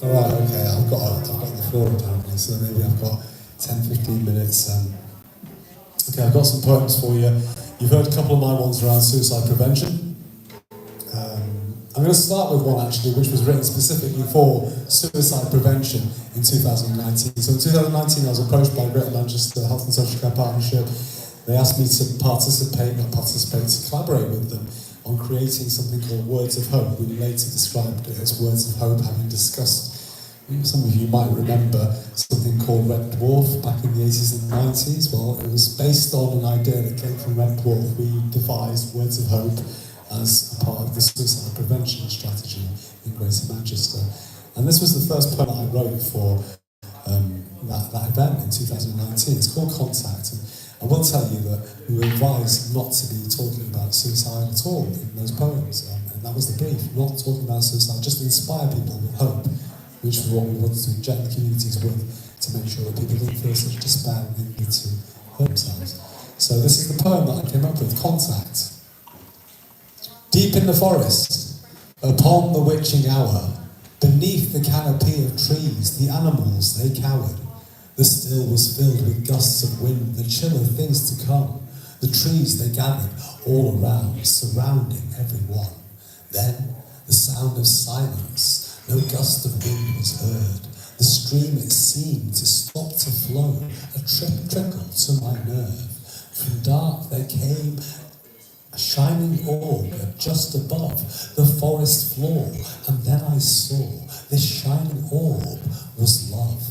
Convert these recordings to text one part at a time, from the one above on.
Alright, okay, I've got the floor apparently, so maybe I've got 10-15 minutes. Okay, I've got some poems for you. You've heard a couple of my ones around suicide prevention. I'm going to start with one actually, which was written specifically for suicide prevention in 2019. So in 2019 I was approached by Greater Manchester Health and Social Care Partnership. They asked me to to collaborate with them on creating something called Words of Hope. We later described it as Words of Hope, having discussed, some of you might remember something called Red Dwarf back in the 80s and 90s. Well, it was based on an idea that came from Red Dwarf. We devised Words of Hope as a part of the suicide prevention strategy in Greater Manchester. And this was the first poem that I wrote for that event in 2019. It's called Contact. And I will tell you that we were advised not to be talking about suicide at all in those poems. And that was the brief, not talking about suicide, just inspire people with hope, which is what we wanted to inject the communities with, to make sure that people didn't feel such despair and they need to hurt themselves. So this is the poem that I came up with, Contact. Deep in the forest, upon the witching hour, beneath the canopy of trees, the animals, they cowered. The still was filled with gusts of wind, the chill of things to come. The trees they gathered all around, surrounding everyone. Then the sound of silence, no gust of wind was heard. The stream it seemed to stop to flow, a trickle to my nerve. From dark there came a shining orb just above the forest floor, and then I saw this shining orb was love.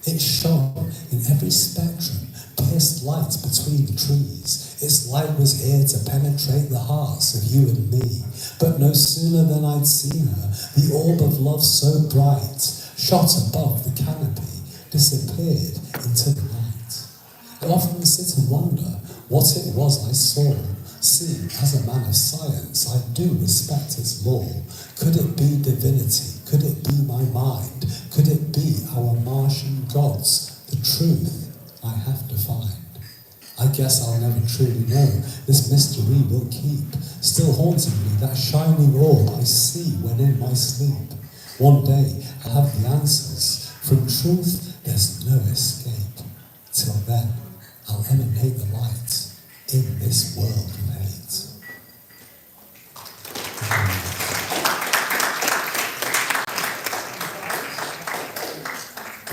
It shone in every spectrum, pierced light between the trees. Its light was here to penetrate the hearts of you and me. But no sooner than I'd seen her, the orb of love so bright, shot above the canopy, disappeared into the night. I often sit and wonder what it was I saw. See, as a man of science, I do respect its law. Could it be divinity? Could it be my mind? Could it be our Martian gods? The truth I have to find. I guess I'll never truly know. This mystery will keep still haunting me, that shining orb I see when in my sleep. One day I'll have the answers. From truth there's no escape. Till then I'll emanate the light in this world of hate.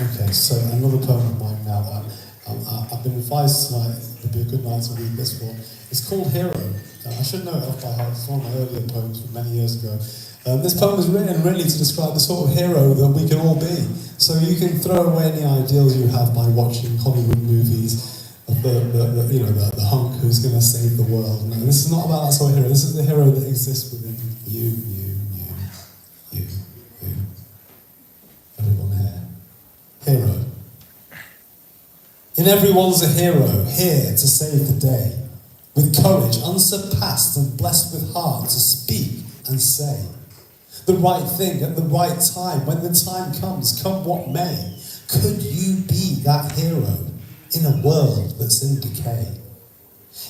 Okay, so another poem of mine now. I've been advised tonight it would be a good night to read this one. It's called Hero. I should know it off by heart. It's one of my earlier poems from many years ago. This poem was written really to describe the sort of hero that we can all be. So you can throw away any ideals you have by watching Hollywood movies of the hunk who's going to save the world. No, this is not about that sort of hero. This is the hero that exists within you. Everyone here. Hero. In everyone's a hero, here to save the day, with courage unsurpassed and blessed with heart to speak and say the right thing at the right time, when the time comes, come what may. Could you be that hero in a world that's in decay?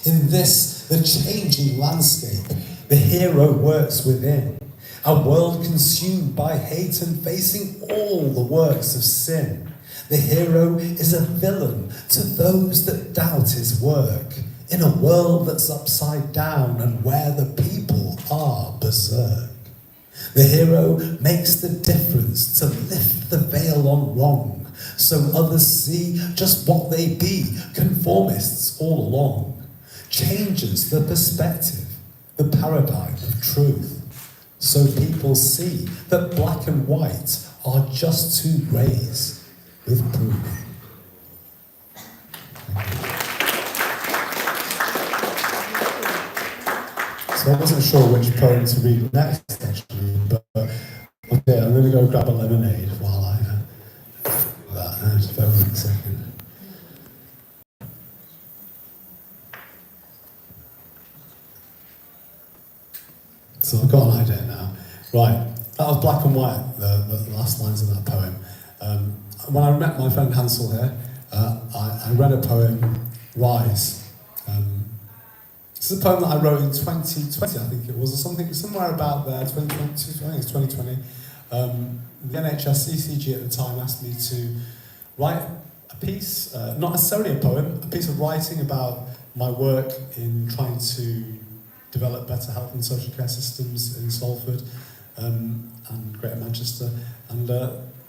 In this, the changing landscape, the hero works within, a world consumed by hate and facing all the works of sin. The hero is a villain to those that doubt his work, in a world that's upside down and where the people are berserk. The hero makes the difference to lift the veil on wrong, so others see just what they be, conformists all along. Changes the perspective, the paradigm of truth, so people see that black and white are just two greys with proof. So I wasn't sure which poem to read next, actually, but okay, I'm going to go grab a lemonade while I just bear with me a second. So I've got an idea now. Right, that was black and white, the last lines of that poem. When I met my friend Hansel here, I read a poem, Rise. This is a poem that I wrote in 2020, I think it was, or something, somewhere about there, 2020, I think it's 2020. The NHS ECG at the time asked me to write a piece, not necessarily a poem, a piece of writing about my work in trying to develop better health and social care systems in Salford and Greater Manchester. And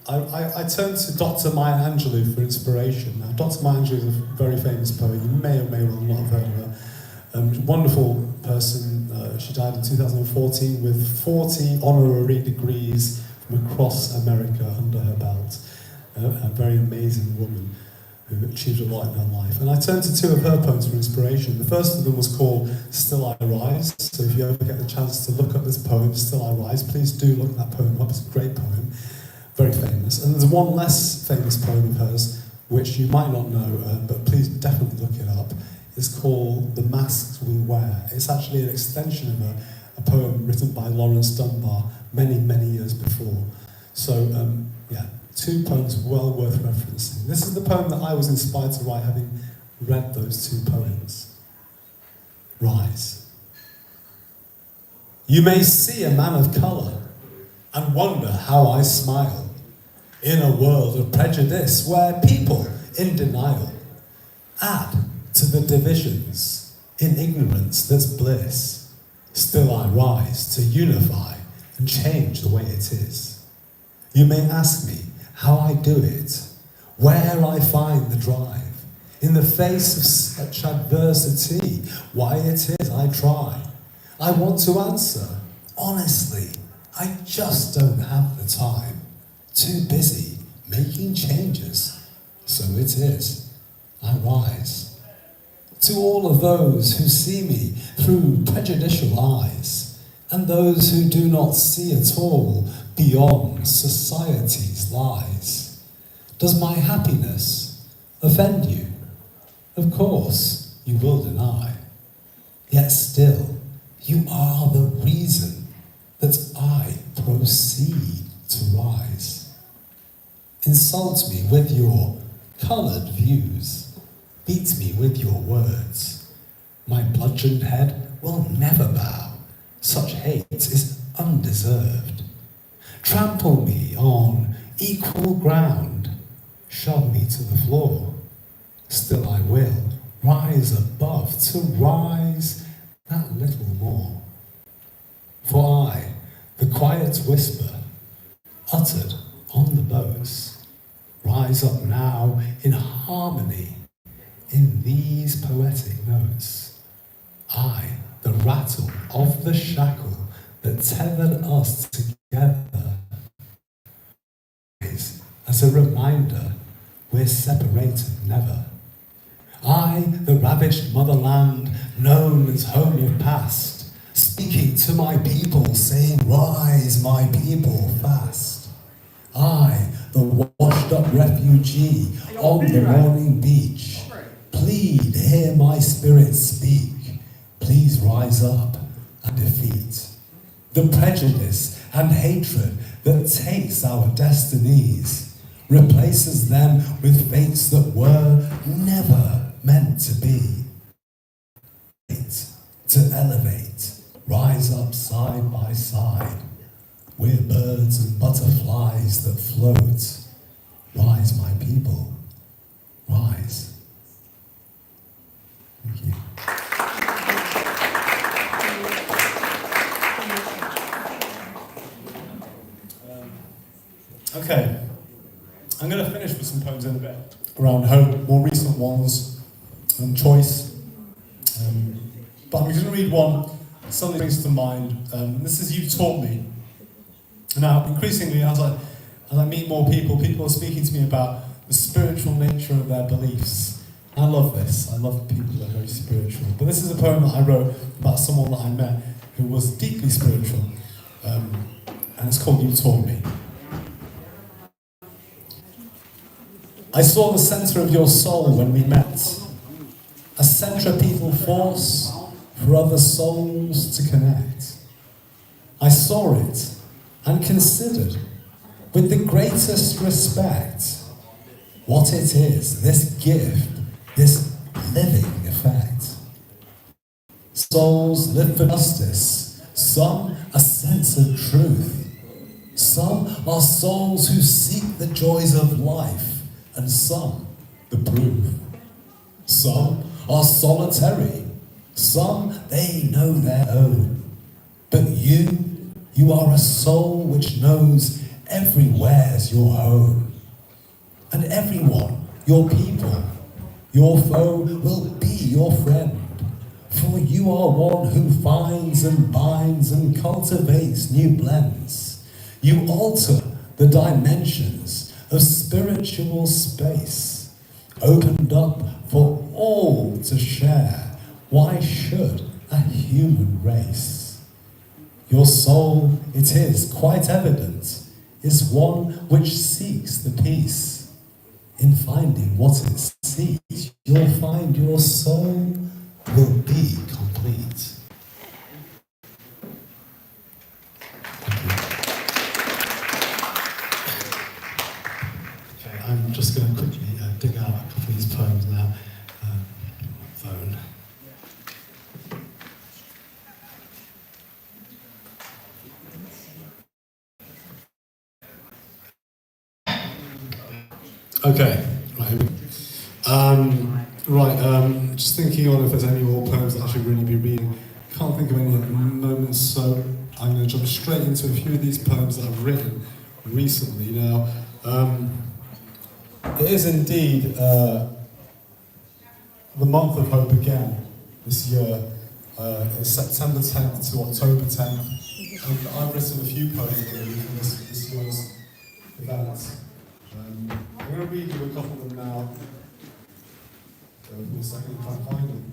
I turned to Dr. Maya Angelou for inspiration. Now, Dr. Maya Angelou is a very famous poet. You may or may well not have heard of her. Wonderful person. She died in 2014 with 40 honorary degrees from across America under her belt. A very amazing woman who achieved a lot in her life. And I turned to two of her poems for inspiration. The first of them was called Still I Rise. So if you ever get the chance to look up this poem, Still I Rise, please do look that poem up. It's a great poem, very famous. And there's one less famous poem of hers, which you might not know, but please definitely look it up. It's called The Masks We Wear. It's actually an extension of a poem written by Lawrence Dunbar many, many years before. So, yeah, two poems well worth referencing. This is the poem that I was inspired to write having read those two poems. Rise. You may see a man of colour and wonder how I smile in a world of prejudice where people in denial add to the divisions in ignorance that's bliss. Still I rise to unify and change the way it is. You may ask me how I do it, where I find the drive, in the face of such adversity, why it is I try. I want to answer, honestly, I just don't have the time. Too busy making changes, so it is, I rise. To all of those who see me through prejudicial eyes, and those who do not see at all beyond society's lies. Does my happiness offend you? Of course, you will deny. Yet still, you are the reason that I proceed to rise. Insult me with your coloured views. Beat me with your words. My bludgeoned head will never bow. Such hate is undeserved. Trample me on equal ground. Shove me to the floor. Still I will rise above to rise that little more. For I, the quiet whisper, uttered on the bows, rise up now in harmony in these poetic notes. I, the rattle of the shackle that tethered us together, is as a reminder we're separated never. I, the ravaged motherland known as home of past, speaking to my people, saying, rise, my people, fast. I, the washed up refugee on the morning beach, plead, hear my spirit speak. Please rise up and defeat the prejudice and hatred that takes our destinies, replaces them with fates that were never meant to be. To elevate, rise up side by side. We're birds and butterflies that float. Rise, my people, rise. Thank you. Okay, I'm going to finish with some poems in a bit around hope, more recent ones, and choice. But I'm just going to read one that suddenly brings to mind. This is You Taught Me. Now, increasingly, as I meet more people, people are speaking to me about the spiritual nature of their beliefs. I love this. I love people that are very spiritual. But this is a poem that I wrote about someone that I met who was deeply spiritual. And it's called You Taught Me. I saw the centre of your soul when we met. A centripetal force for other souls to connect. I saw it and considered with the greatest respect what it is, this gift, this living effect. Souls live for justice, some a sense of truth, Some are souls who seek the joys of life, and some the proof. Some are solitary, some they know their own. But you are a soul which knows everywhere's your home. And everyone, your people, your foe will be your friend. For you are one who finds and binds and cultivates new blends. You alter the dimensions of spiritual space, opened up for all to share. Why should a human race? Your soul, it is quite evident, is one which seeks the peace. In finding what it seeks, you'll find your soul will be complete. Okay, I'm just going to quickly dig out a couple of these poems now. Phone. Okay, right. Just thinking on if there's any more poems that I should really be reading. Can't think of any at the moment, so I'm going to jump straight into a few of these poems that I've written recently. Now, it is indeed the month of hope again this year. It's September 10th to October 10th. And I've written a few poems already from this year's event. I'm going to read you a couple of them now. Go for a second, try and find them.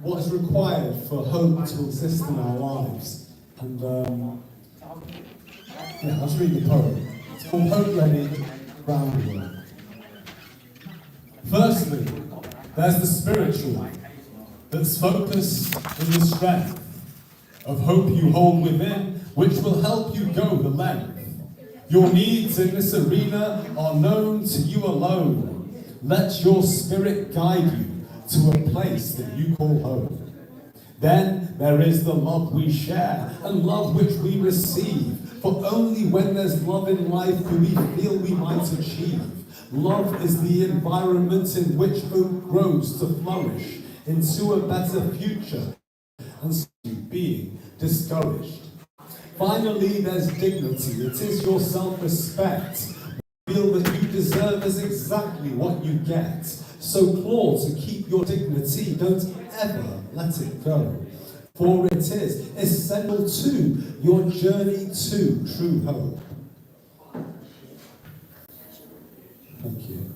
What is required for hope to exist in our lives. And I'll just read the poem. It's called Hope Ready, Groundwork. Firstly, there's the spiritual, that's focused in the strength of hope you hold within, which will help you go the length. Your needs in this arena are known to you alone. Let your spirit guide you to a place that you call home. Then there is the love we share and love which we receive. For only when there's love in life do we feel we might achieve. Love is the environment in which hope grows to flourish into a better future and being discouraged. Finally, there's dignity. It is your self-respect. Feel that you deserve is exactly what you get. So claw to keep your dignity, don't ever let it go. For it is essential to your journey to true hope. Thank you.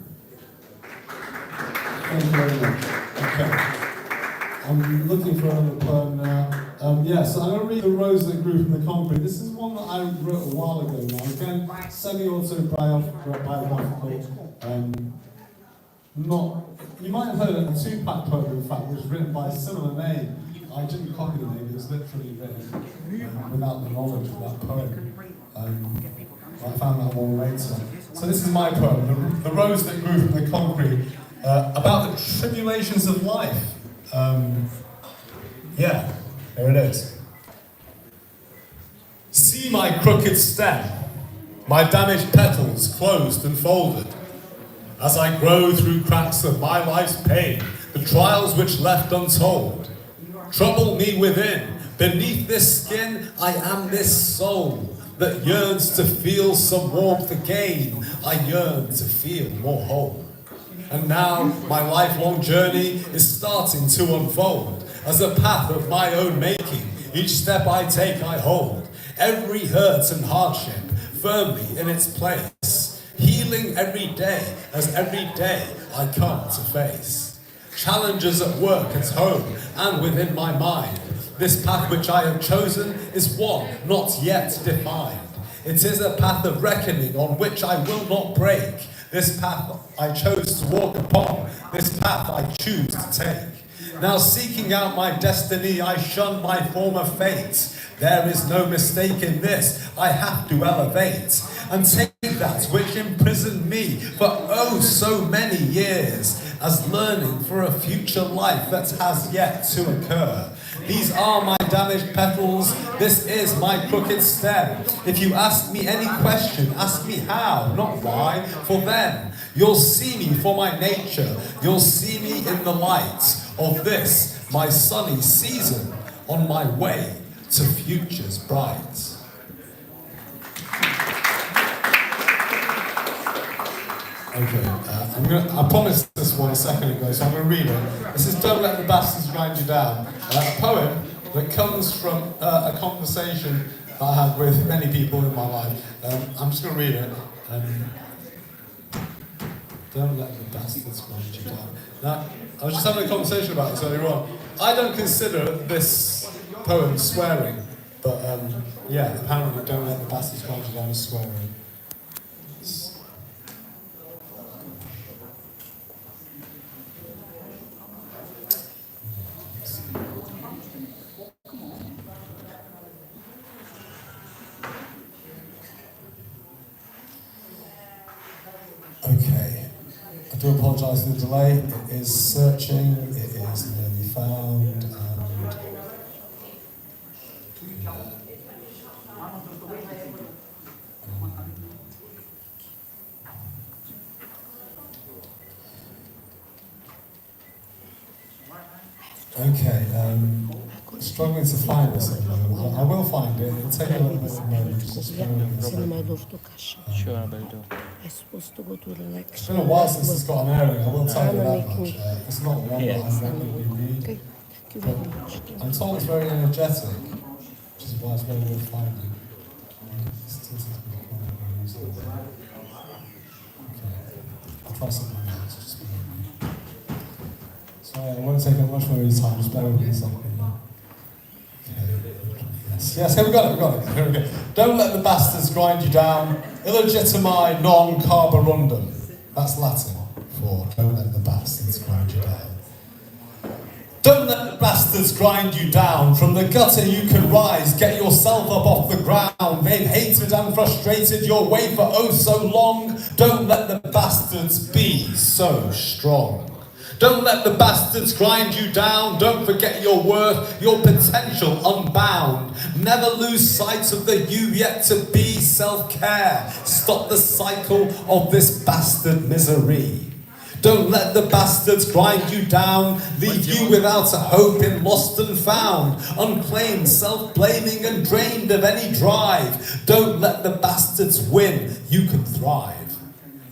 Thank you very much. Okay. I'm looking for another poem now. So I'm going to read The Rose That Grew from the Concrete. This is one that I wrote a while ago now. Again, semi-autobiographical. You might have heard a Tupac poem, in fact, which was written by a similar name. I didn't copy the name, it was literally written without the knowledge of that poem. I found that one later. So this is my poem, The Rose That Grew from the Concrete, about the tribulations of life. Here it is. See my crooked stem, my damaged petals closed and folded. As I grow through cracks of my life's pain, the trials which left untold trouble me within. Beneath this skin, I am this soul that yearns to feel some warmth again. I yearn to feel more whole. And now my lifelong journey is starting to unfold as a path of my own making. Each step I take, I hold every hurt and hardship firmly in its place. Healing every day as every day I come to face. Challenges at work, at home, and within my mind. This path which I have chosen is one not yet defined. It is a path of reckoning on which I will not break. This path I chose to walk upon, this path I choose to take. Now seeking out my destiny, I shun my former fate. There is no mistake in this, I have to elevate and take that which imprisoned me for oh so many years as learning for a future life that has yet to occur. These are my damaged petals, this is my crooked stem. If you ask me any question, ask me how, not why, for then you'll see me for my nature, you'll see me in the light of this, my sunny season, on my way to futures bright. Okay, I promised this one a second ago, so I'm going to read it. This is Don't Let the Bastards Grind You Down, a poem that comes from a conversation that I had with many people in my life. I'm just going to read it. Don't let the bastards grind you down. Now, I was just having a conversation about this earlier on. I don't consider this poem swearing, but yeah, apparently don't let the bastards grind you down is swearing. Okay, I do apologise for the delay. It is searching, it is nearly found, and okay, struggling to find this at the moment. I will find it. It'll take a little bit of a moment. Just bear with me. Sure, I will do. I'm supposed to go to the lecture. It's been a while since it's got an airing, I will tell you that much. It's not one that I regularly read. Okay, thank you very much. I'm told it's very energetic, which is why it's very worth finding. Okay, I'll try something else. Just bear with me. Sorry, I won't take up much more of your time, just bear with me a second. Yes, here we got it. Here we go. Don't let the bastards grind you down. Illegitimi non carborundum. That's Latin for don't let the bastards grind you down. Don't let the bastards grind you down. From the gutter you can rise. Get yourself up off the ground. They've hated and frustrated your way for oh so long. Don't let the bastards be so strong. Don't let the bastards grind you down. Don't forget your worth, your potential unbound. Never lose sight of the you yet to be. Self-care. Stop the cycle of this bastard misery. Don't let the bastards grind you down. Leave you without a hope in lost and found. Unclaimed, self-blaming and drained of any drive. Don't let the bastards win. You can thrive.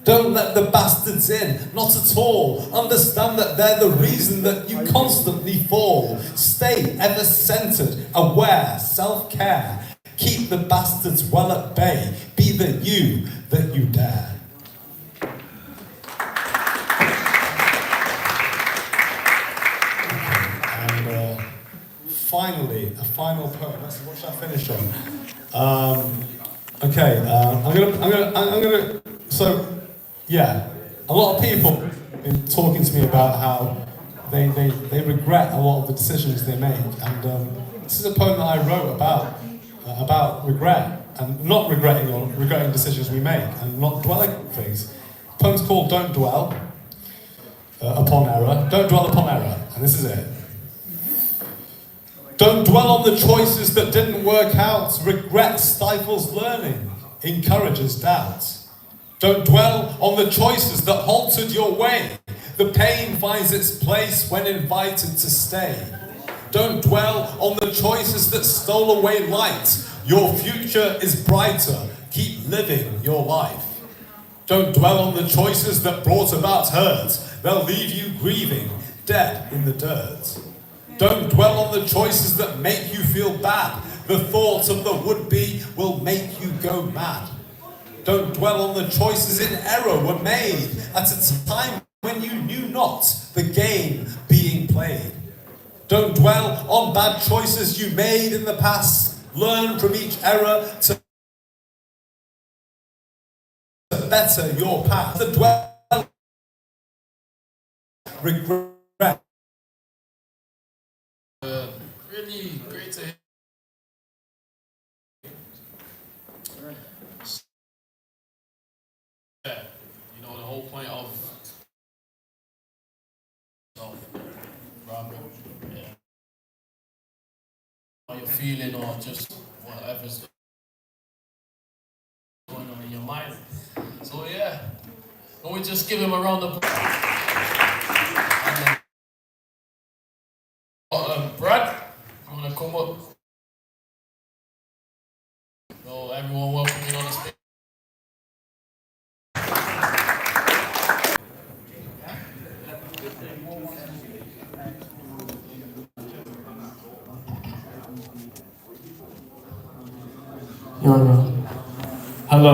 Don't let the bastards in, not at all. Understand that they're the reason that you constantly fall. Stay ever centered, aware, self-care. Keep the bastards well at bay. Be the you that you dare. And finally, a final poem. What should I finish on? Okay, I'm gonna. So. Yeah, a lot of people have been talking to me about how they regret a lot of the decisions they make, and this is a poem that I wrote about regret, and not regretting or regretting decisions we make, and not dwelling on things. The poem's called Don't Dwell Upon Error. Don't dwell upon error, and this is it. Don't dwell on the choices that didn't work out. Regret stifles learning, encourages doubt. Don't dwell on the choices that halted your way. The pain finds its place when invited to stay. Don't dwell on the choices that stole away light. Your future is brighter. Keep living your life. Don't dwell on the choices that brought about hurt. They'll leave you grieving, dead in the dirt. Don't dwell on the choices that make you feel bad. The thought of the would-be will make you go mad. Don't dwell on the choices in error were made at a time when you knew not the game being played. Don't dwell on bad choices you made in the past. Learn from each error to better your path, to dwell, regret. Really great to hear. Yeah, you know, the whole point of rather, yeah, how you're feeling or just whatever's going on in your mind. So yeah, can we just give him a round of applause? Brad, you wanna come up? So everyone welcome you on the stage. Hello.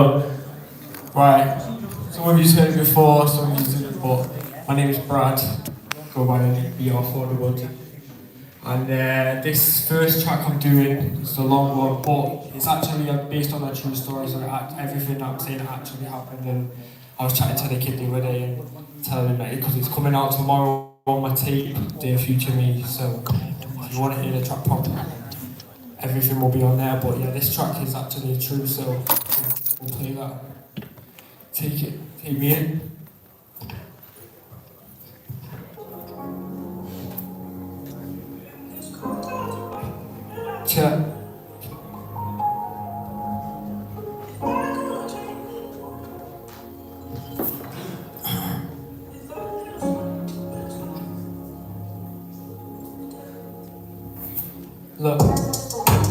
Right. Some of you've heard it before, some of you didn't, but my name is Brad. Go by the name BR Affordable. And this first track I'm doing is a long one, but it's actually based on a true story, so everything that I'm saying actually happened. And I was chatting to the kid the other day and telling him that because it's coming out tomorrow on my tape, Dear Future Me, so if you want to hear the track properly, everything will be on there. But yeah, this track is actually true, so we'll play that. Take me in. Check. Look,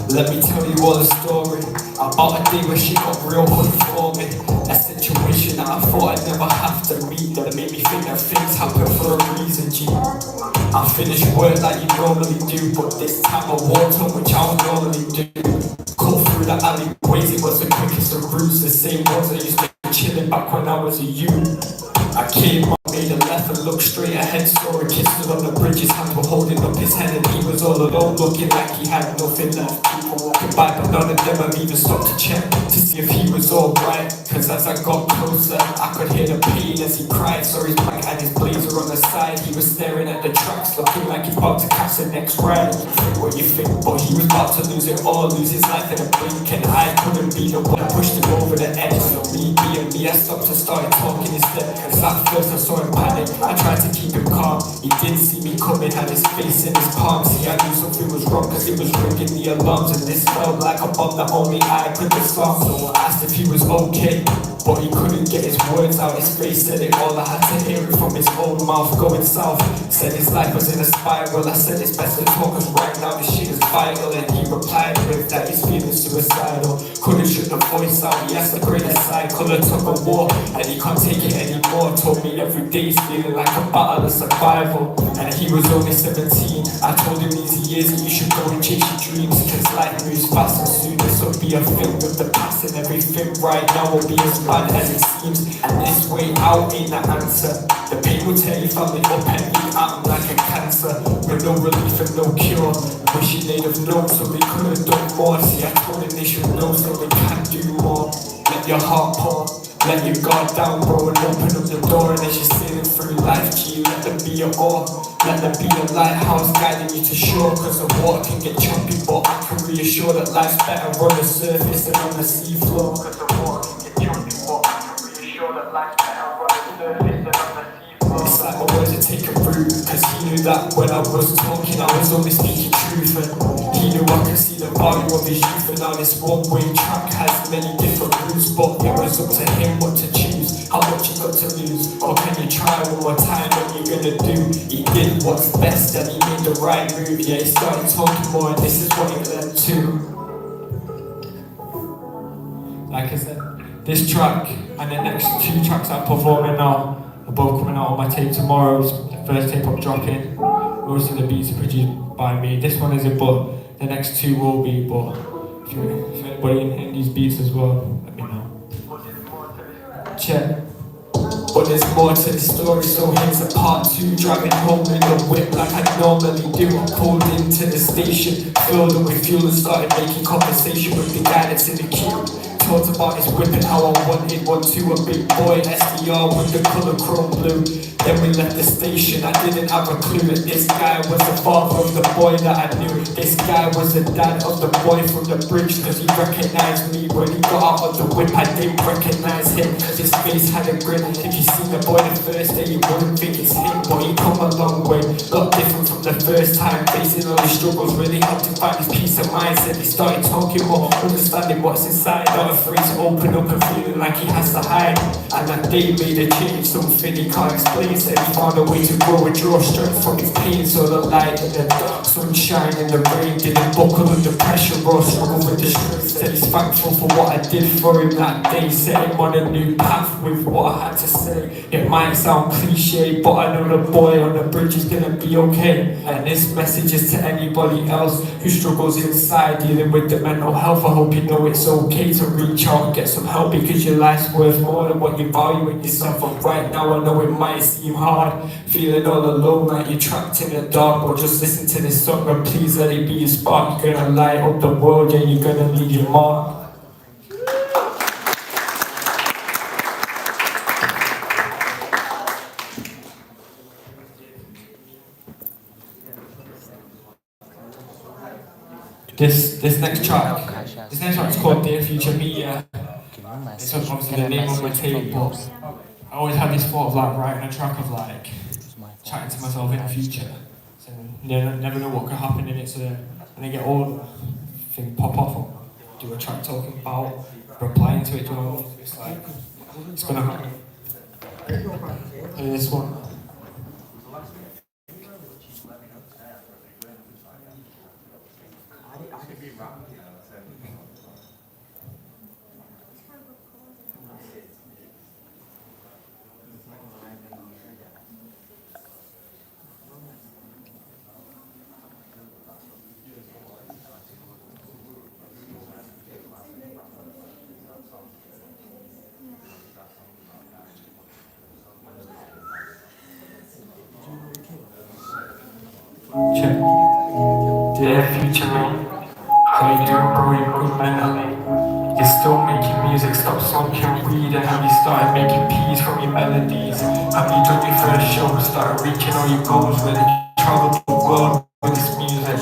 let me tell you all the story about a day where she got real good for me. A situation that I thought I'd never have to meet, that made me think that things happen for a reason, G. I finished work like you normally do, but this time I walked on which I would normally do. Cut through the alleyways, it was the quickest of routes, the same ones I used to be chilling back when I was a youth. I came up, made a left and looked straight ahead, saw a kid stood on the bridge, his hands were holding up his head and he was all alone, looking like he had nothing left. People walking by, but none of them have even stopped to check to see if he was alright. Cause as I got closer, I could hear the pain as he cried. Saw his bike and his blazer on the side. He was staring at the tracks, looking like he's about to catch the next ride. Think what you think, but he was about to lose it all, lose his life in a blink, and I couldn't be the one that pushed him over the edge. So me being me, I stopped and started talking instead. Cause at first I saw him panic, I tried to keep him calm. He didn't see me coming, had his face in his palms. See, I knew something was wrong cause it was ringing the alarms. And this felt like a bomb that only I could disarm. So I asked if he was okay, but he couldn't get his words out. His face said it all, I had to hear it from his own mouth. Going south, said his life was in a spiral. I said it's best to talk cause right now this shit is vital. And he replied with that he's feeling suicidal. Couldn't shut the voice out, he has the greatest cycle. It took a war and he can't take it anymore. Told me every day he's feeling like a battle of survival. And he was only 17. I told him these years that you should go and chase your dreams, cause life moves fast and soon this will be a thing with the past. And everything right now will be as bad as it seems. And this way out ain't the answer. The pain will tear your family up and eat at them like a cancer. With no relief and no cure. Wishing they'd have known so they could have done more. See, I told them they should know so they can do more. Let your heart pour, let your guard down, bro, and open up the door. And as you're sailing through life, G, let them be your oar. Let them be the lighthouse guiding you to shore. Cause the water can get choppy, but I can reassure that life's better on the surface than on the seafloor. Cause the water can get choppy, but I can reassure that life's better on the surface than on the seafloor. It's like my words are taking root, cause he knew that when I was talking I was only speaking truth. And he knew I could see the value of his youth. And now this one-way track has many different routes, but it was up to him what to choose, how much you got to lose. Or can you try one more time, what you gonna do? He did what's best and he made the right move. Yeah, he started talking more and this is what it led to. Like I said, this track and the next two tracks I'm performing now are both coming out on my tape tomorrow. It's the first tape I'm dropping. Most of the beats are produced by me. This one isn't, but the next two will be. But if anybody in these beats as well, let me know. Check. But there's more to the story, so here's a part 2. Driving home in the whip like I normally do. I pulled into the station, filled up with fuel and started making conversation with the guy that's in the queue. talked about his whip and how I wanted one too, a big boy SDR with the colour chrome blue. Then we left the station, I didn't have a clue that this guy was the father of the boy that I knew. This guy was the dad of the boy from the bridge, cause he recognised me. When he got out of the whip, I didn't recognise him, cause his face had a grin. If you seen the boy the first day, you wouldn't think it's him, but he come a long way. Lot different from the first time, facing all his struggles, really helped him find his peace of mind. Said he started talking more, understanding what's inside, not afraid to open up and feeling like he has to hide. And that day made a change, something he can't explain. Said he found a way to grow and draw strength from his pain. So the light in the dark, sunshine in the rain, didn't buckle under pressure or struggle with the strength. Said he's thankful for what I did for him that day, set him on a new path with what I had to say. It might sound cliche, but I know the boy on the bridge is gonna be okay. And this message is to anybody else who struggles inside dealing with the mental health. I hope you know it's okay to reach out and get some help, because your life's worth more than what you value in yourself. And right now I know it might seem hard, feeling all alone like you're trapped in the dark, but just listen to this song and please let it be a spark. You're gonna light up the world, yeah, you're gonna leave your mark. This next track is called Dear Future Me, yeah. It's obviously the name of my tape, but I always had this thought of like writing a track of like chatting to myself in the future. So never know what could happen in it, so then when I get older, things pop off and do a track talking about replying to it, you know, it's like, it's gonna happen. And this one. Check. Dear future me, how you doing, bro? You're good mentally. You're still making music, stop smoking weed, and have you started making peas from your melodies? Have you done your first show, started reaching all your goals, really traveled the world with this music?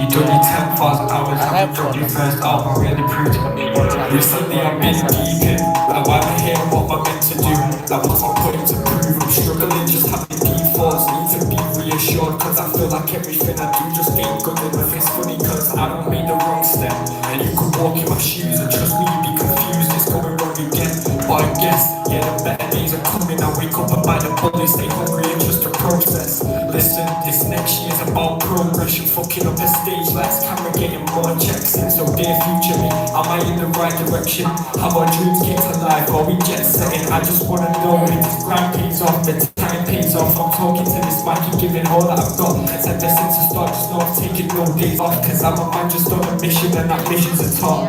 You done your 10,000 hours, have you done your first album, really proved to me? Recently I've been deep in, like why am I here, what am I meant to do? Like what's my point to prove? I'm struggling, just having deep thoughts, need to be reassured, cause I feel like everything I do just ain't good enough. It's funny cause I don't make the wrong step, and you could walk in my shoes and trust me, you'd be confused, it's going wrong again. But I guess, yeah, the better days are coming. I wake up and bite the bullet, stay hungry and just a process. Listen, this next year's about progress. You're fucking up the stage lights, camera getting more checks in. So dear future me, am I in the right direction? Have our dreams came to life, are we jet setting? I just wanna know if this grind pays off, the time pays off. I'm talking to this mic and giving all that I've got. Ever since the start, just know I've taken no days off, cause I'm a man just on a mission, and that mission's a top.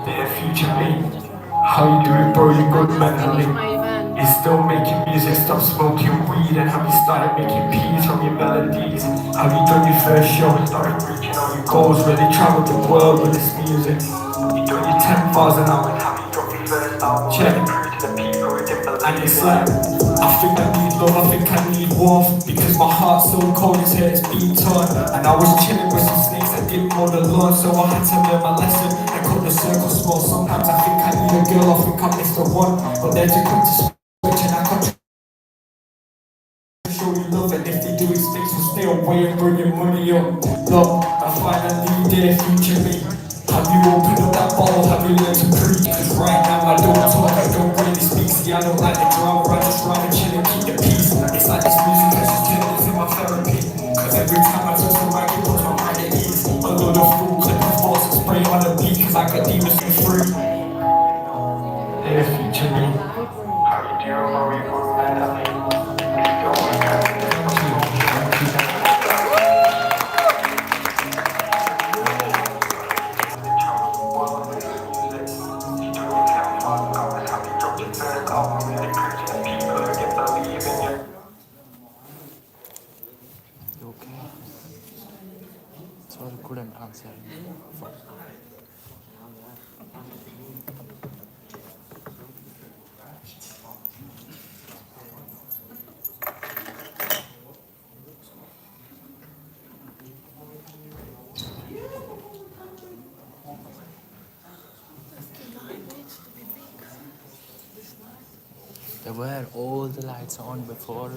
Dear future me, how you doing, bro? You good mentally? You're still making music, stop smoking weed, and have you started making peas from your melodies? Have you done your first show, started reaching all your goals, really traveled the world with this music? You done your 10,000 hours, have you dropped your first album? Check, to the people who didn't believe. And it's like, I think I need love, I think I need warmth, because my heart's so cold, it's here, it's been torn. And I was chilling with some snakes that didn't mow the lawn, so I had to learn my lesson and cut the circle small. Sometimes I think I need a girl, I think I missed the one, but they're too quick to switch, and I can't show you love, and if they do expect to stay away and bring your money up. Look, I finally dear future me, have you opened up that bottle, have you learned to breathe? Cause right now I don't talk, I don't really speak. See, I don't like the drama, I just rather chill and keep the peace. It's like this music has just turned into my therapy, cause every time I touch the mic it puts my mind at ease. A load of full clip of thoughts and spray on the beat, cause I got demons for free. Dear future me, how you doing, how you going mentally? You okay? Sorry, couldn't answer. They were all the lights on before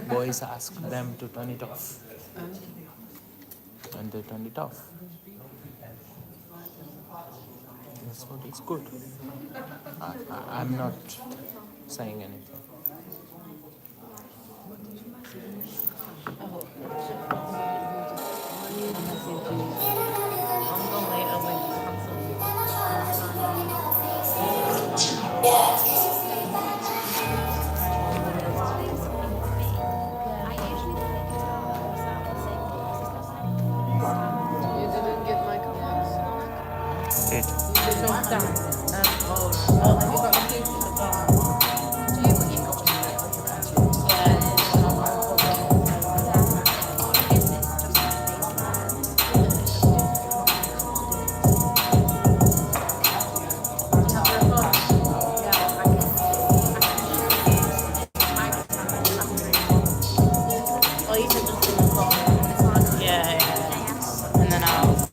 boys asked them to turn it off. And they turned it off. That's what is good. I'm not saying anything. You didn't get my commands. It. You did not that. Oh, have you got the keys to the car? Do you put your Or you can just do the phone. Yeah. And then I'll.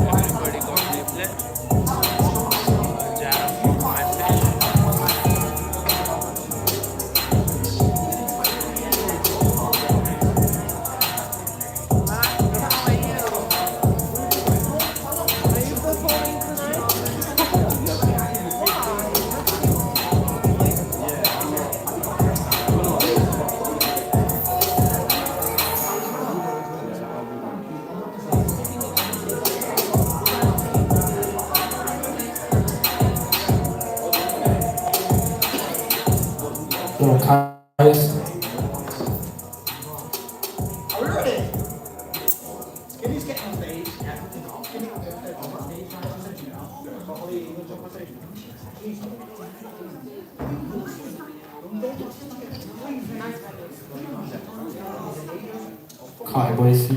Everybody got leaflet. Jam, message. Guys. Are we ready? Kenny's getting on stage. Kai Boise.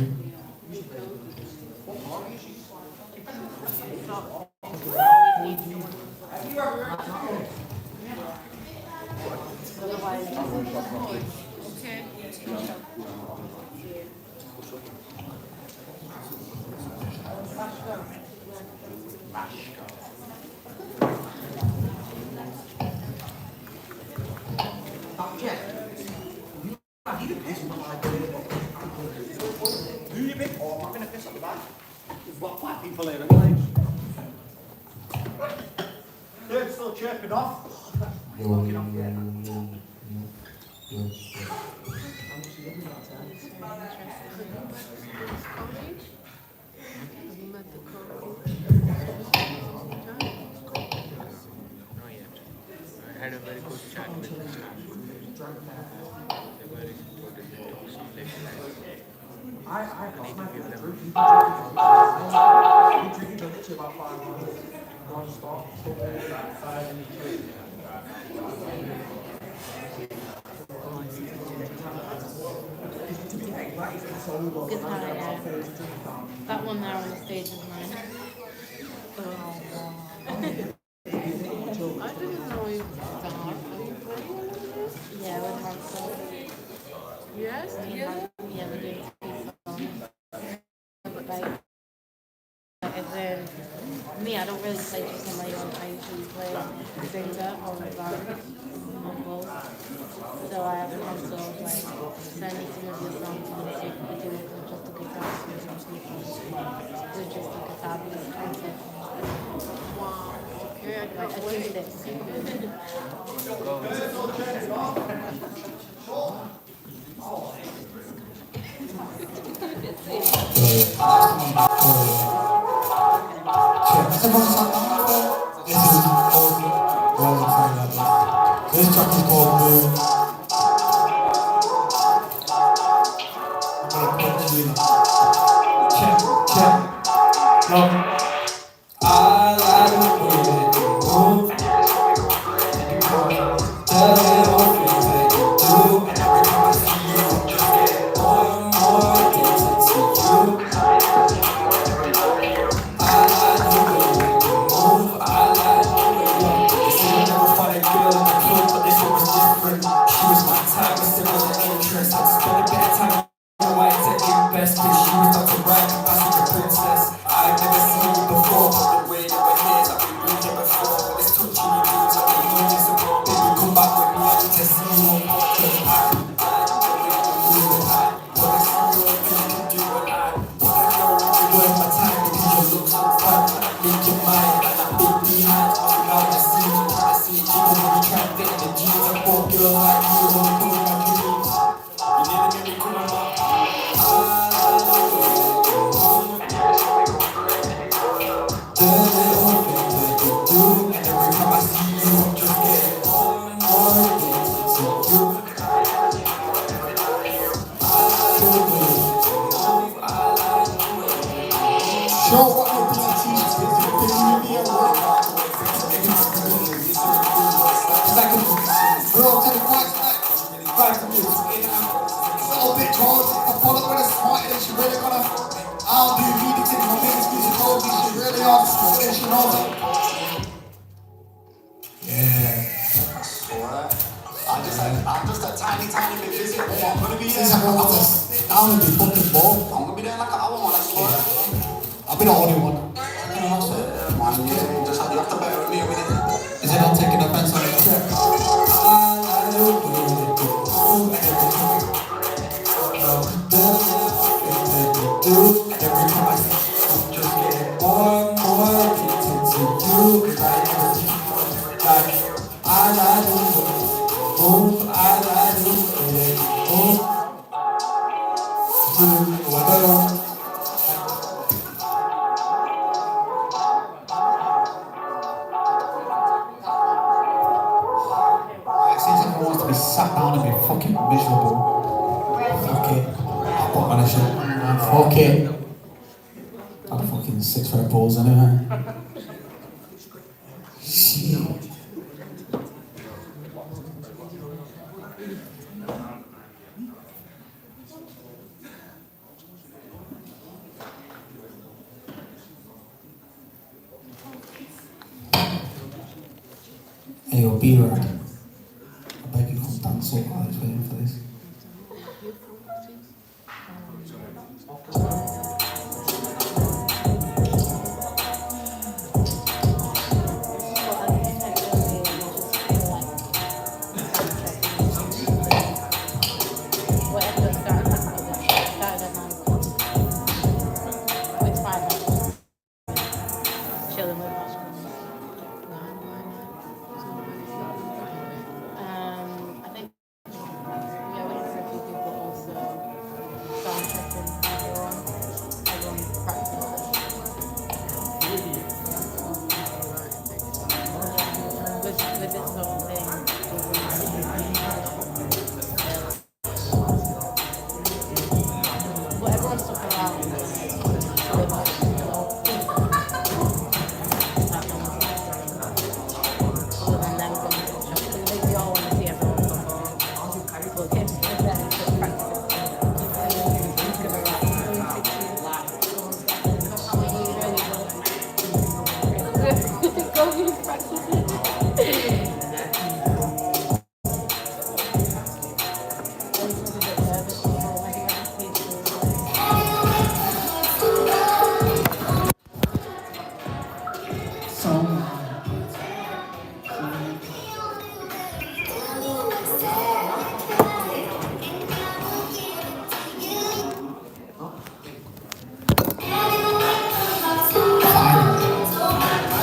Okay. people here anyway. They're still chirping off. Not yet. I had a very good chat with them. They were important to talk some little. I need to give them Guitar, yeah. That one there on the stage is mine. I didn't know you that. Are you playing one of this? Yeah, with Marcel. Yes, together? Yeah, we do. Like, as in, me, I don't really play just on my own. I usually play singer or band on both. So I have a console, like, send me some of your songs and see if we do it with just a guitar, with just a guitar, because concert. Wow. Okay, I tuned it. This track is called Moon. I'm gonna punch you in. Check. No. I like the way that you move. The little things that you do. And every time I see you, I just get more and more addicted to you. I like the way that you move. I like the way that you move. You never find a girl in the club, but this one was different. She was my type, but still wasn't interest. I just spent a bit of time. I take your best, but she was not to ride me past like a princess. I've never seen you before, but the way that we're here, I've been reading before. This touching you means like the unions of all. Baby, come back with me, I need to see you on cause I like the way you move and I wanna see you and you can do what I wanna know when you're worth my time because you look so fun when I make your mind and I'm big behind. Now I see you, trying to see you when you try to fit in the jeans. I poor girl like you, only doing my dreams. You never knew me coming up. The little things that you do, and every time I see you, I'm just getting more and more addicted to you. I like the way you move, I like the way you move. Show what your BT is. Can you be a rock? Cause I can drill to the right side. Right from you. A little bit cold. I pull up with a smart and she really gonna. I don't do meetings in my biggest music cold. She really on school and she knows it. Yeah. I'm just a tiny bit busy. I'm gonna be Since there. I'm gonna sit down and be fucking bored. I'm gonna be there in like an hour, man. I swear. I'll be the only one. Man, you just have to bear with me a minute. Is it not taking offense on the track? I like the way that you move, and every time the little things that you do, and every time I see you, I'm just getting more and more addicted to you. Like, I like the way you move, I like the way that you move. Whatever. Since everyone wants to be sat down and be fucking miserable. Fuck it. I'll put on a shit. Fuck it. Got fucking 6 Red Bulls anyway. Shit. Hey, yo, B-Rod. I beg you come dance so hard waiting for this.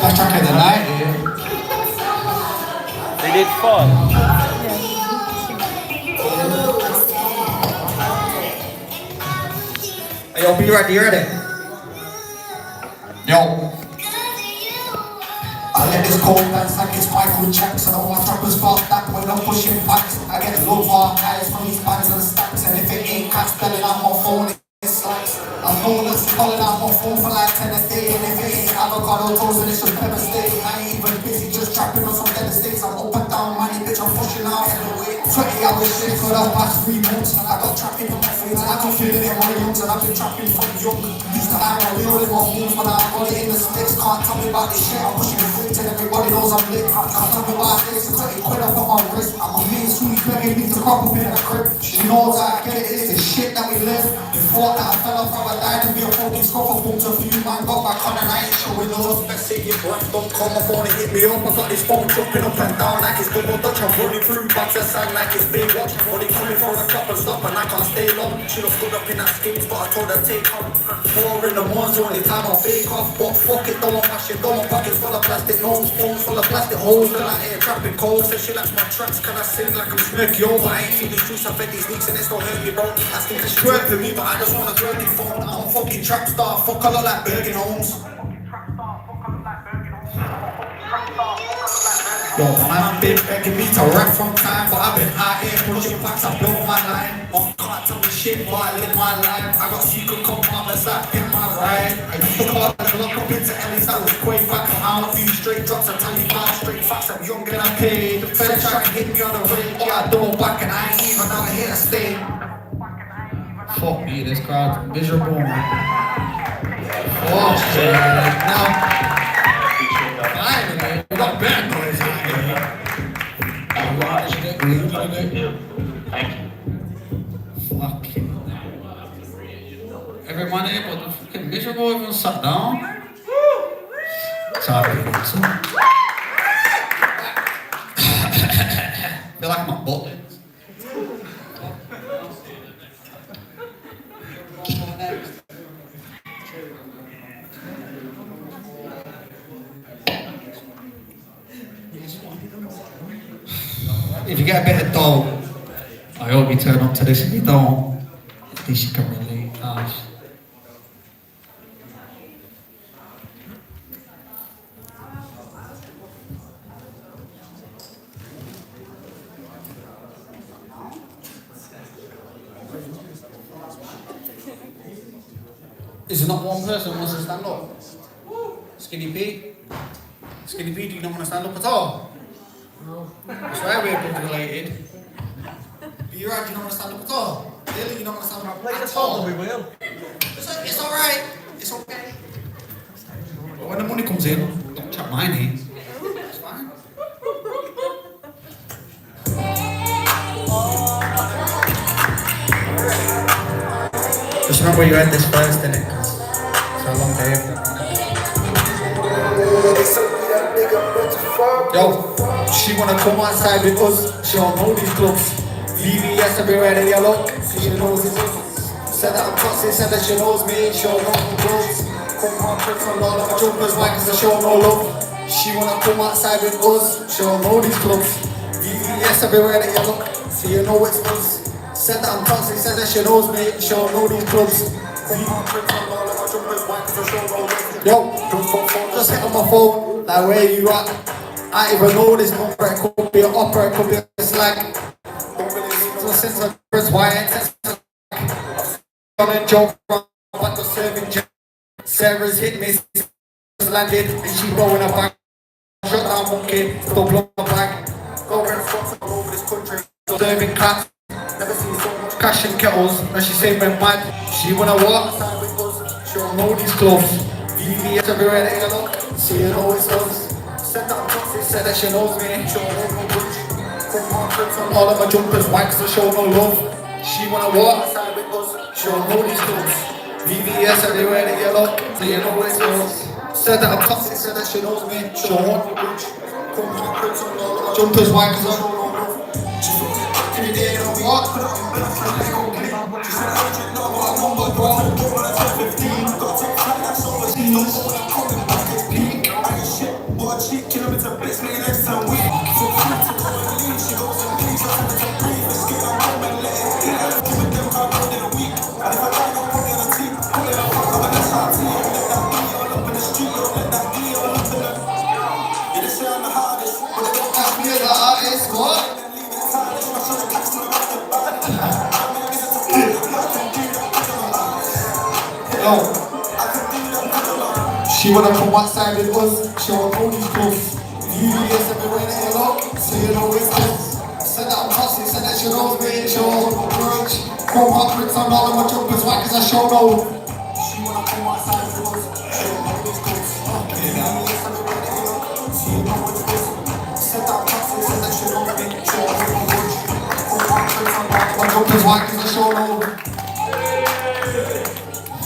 Last track of the night, yeah. They did fun. Hey, yo, be ready, you ready? Yo. I let this cold dance like it's Michael Jackson. I watch rappers fall back when I'm pushing backs. I get low bar highs from these bands and stacks. And if it ain't cats spelling out my phone, it's slacks. I'm homeless, calling out my phone for like 10 a day. And if it ain't avocado toast, then it's just pepper steak. I ain't even busy, just trapping on some dead estates. I'm up and down money, bitch, I'm pushing out heavyweight. 20 hours straight for the past 3 months. And I got trapping in my face, and I can feel it in my lungs. And I've been trapping from young. Used to hang on real in my homes, but I got it in the sticks. Can't tell me about this shit, I'm pushing it quick till everybody knows I'm lit. Can't tell me about this, so 30 quid off on my wrist. I'm a main sweet begging me to crop up in a crib. She knows I get it, it's the shit that we live. Before that I fell off, I died and be a fucking scoffer. Bones a few man got back on and I ain't showing love. Let's say your breath, don't call my phone and hit me up. I got this phone jumping up and down like it's double dutch. I'm running through bags of sand like it's big watch. Money coming from the top and stop and I can't stay long. Should have stood up in that skates, but I told her take off. 4 in the morning, the only time I'll fake off. But fuck it, don't want my shit, don't want pockets full of plastic nose, phones full of plastic holes. Still out here trapping cold, says she likes my tracks. Can I sing like I'm Smith, yo? But I ain't seen these juice, I fed these leaks and it's don't hurt me, bro. Asking if she twerk for me, but I just wanna twerk the phone. I'm a fucking trap star, fuck a lot like Bergen Holmes. Yo, man, been begging me to rap from time, but I've been out here pushing facts, I blow my line. Can't tell me shit, but I live my life. I got secret compartments that in my ride. I used to call and lock up into Ellis, that was quite back. I'm out a few straight drops, I tell you about straight facts. I'm young and I'm paid. The feds try to hit me on the way, yeah, I double back and I ain't even out here to stay. Fuck me, this crowd's miserable, man. Oh shit, now. Finally, we got bad noise out here. Thank you. Fucking. Everyone able to fucking miserable, everyone sat down. Sorry, feel like my butt. If you get a bit of dough, I hope you turn up to this. If you don't, at least you can relate. Gosh. Is there not one person who wants to stand up? Skinny P? Skinny P, do you not want to stand up at all? No. I swear we're blood related. But you're right, you don't want to stand up at all? Really, you don't want to stand up at all? We will. It's alright. It's okay. But when the money comes in, don't chat my name. It's fine. Just remember you had this first, innit? It's a long day. Yo, she wanna come outside with us. She don't know these clubs. VVS everywhere that you look. She knows it. Said that I'm toxic, said that she knows me. She don't know the drugs. Come on, pricks on all of my jumpers, why? Cause I show no love. She wanna come outside with us. She don't know these clubs. VVS everywhere that you look. So you know it's us. Said that I'm toxic, said that she knows me. She don't know these clubs. Come on, pricks on all of my jumpers, why? Cause I show no love. Yo, just hit on my phone. Like where you at? I even know this number, it could be an opera, it could be a slag. Don't really need no sense of first why I sense of on a joke from what the serving job. Sarah's hit me, landed, and she blowing a bag. Shut down monkey, don't blow my bag. Go in front all over this country, serving cats. Never seen so much cash in kettles, and she say when mad. She wanna walk outside with us, she don't know these clubs. VVS everywhere that you look, so you know it's us. Said that I'm toxic, said that she knows me. Show no bridge. Come on, trips on all of my jumpers, wax to show no love. She wanna walk outside with us, show no these clubs. VVS everywhere that you look, so you know it's us. Said that I'm toxic, said that she knows me. Show no bridge. Come on, trips on all of my jumpers, wax to show no love. That's me as an artist, what? Yo, she wanna from what side it was, she wanna go these close. UBS everywhere that you know, so you know it's close. Said that I'm toxic, said that she knows me, she knows my courage. From my bricks, I'm all of my jumpers, why? Cause I show no. She wanna from what side it was, she wanna go these close. UBS everywhere that you know, so you know it's close. Said that I'm toxic, said that she knows me, she knows my courage. From my bricks, I'm all of my jumpers, why? Cause I show no.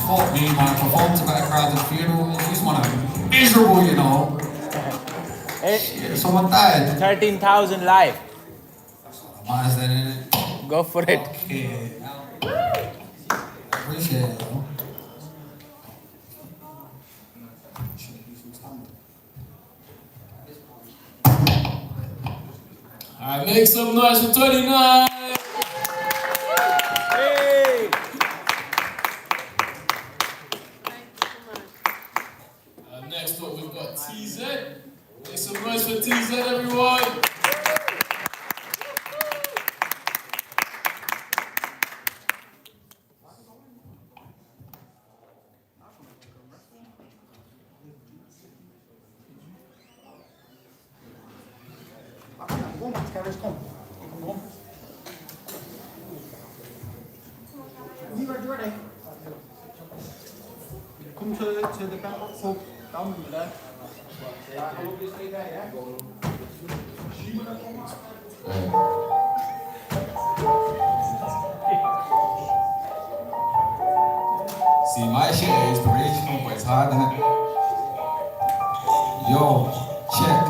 Fuck me, man. I performed to that crowd at the funeral. She's one of miserable, you know. Shit, someone died. 13,000 live. Why is that in it? Go for it. Okay. Appreciate it, though. Alright, make some noise for 29. Hey! Next up, we've got TZ. Make some noise for TZ, everyone. Come to the back, so down in there. See, my shit is inspirational, but it's hard, innit? Yo, check.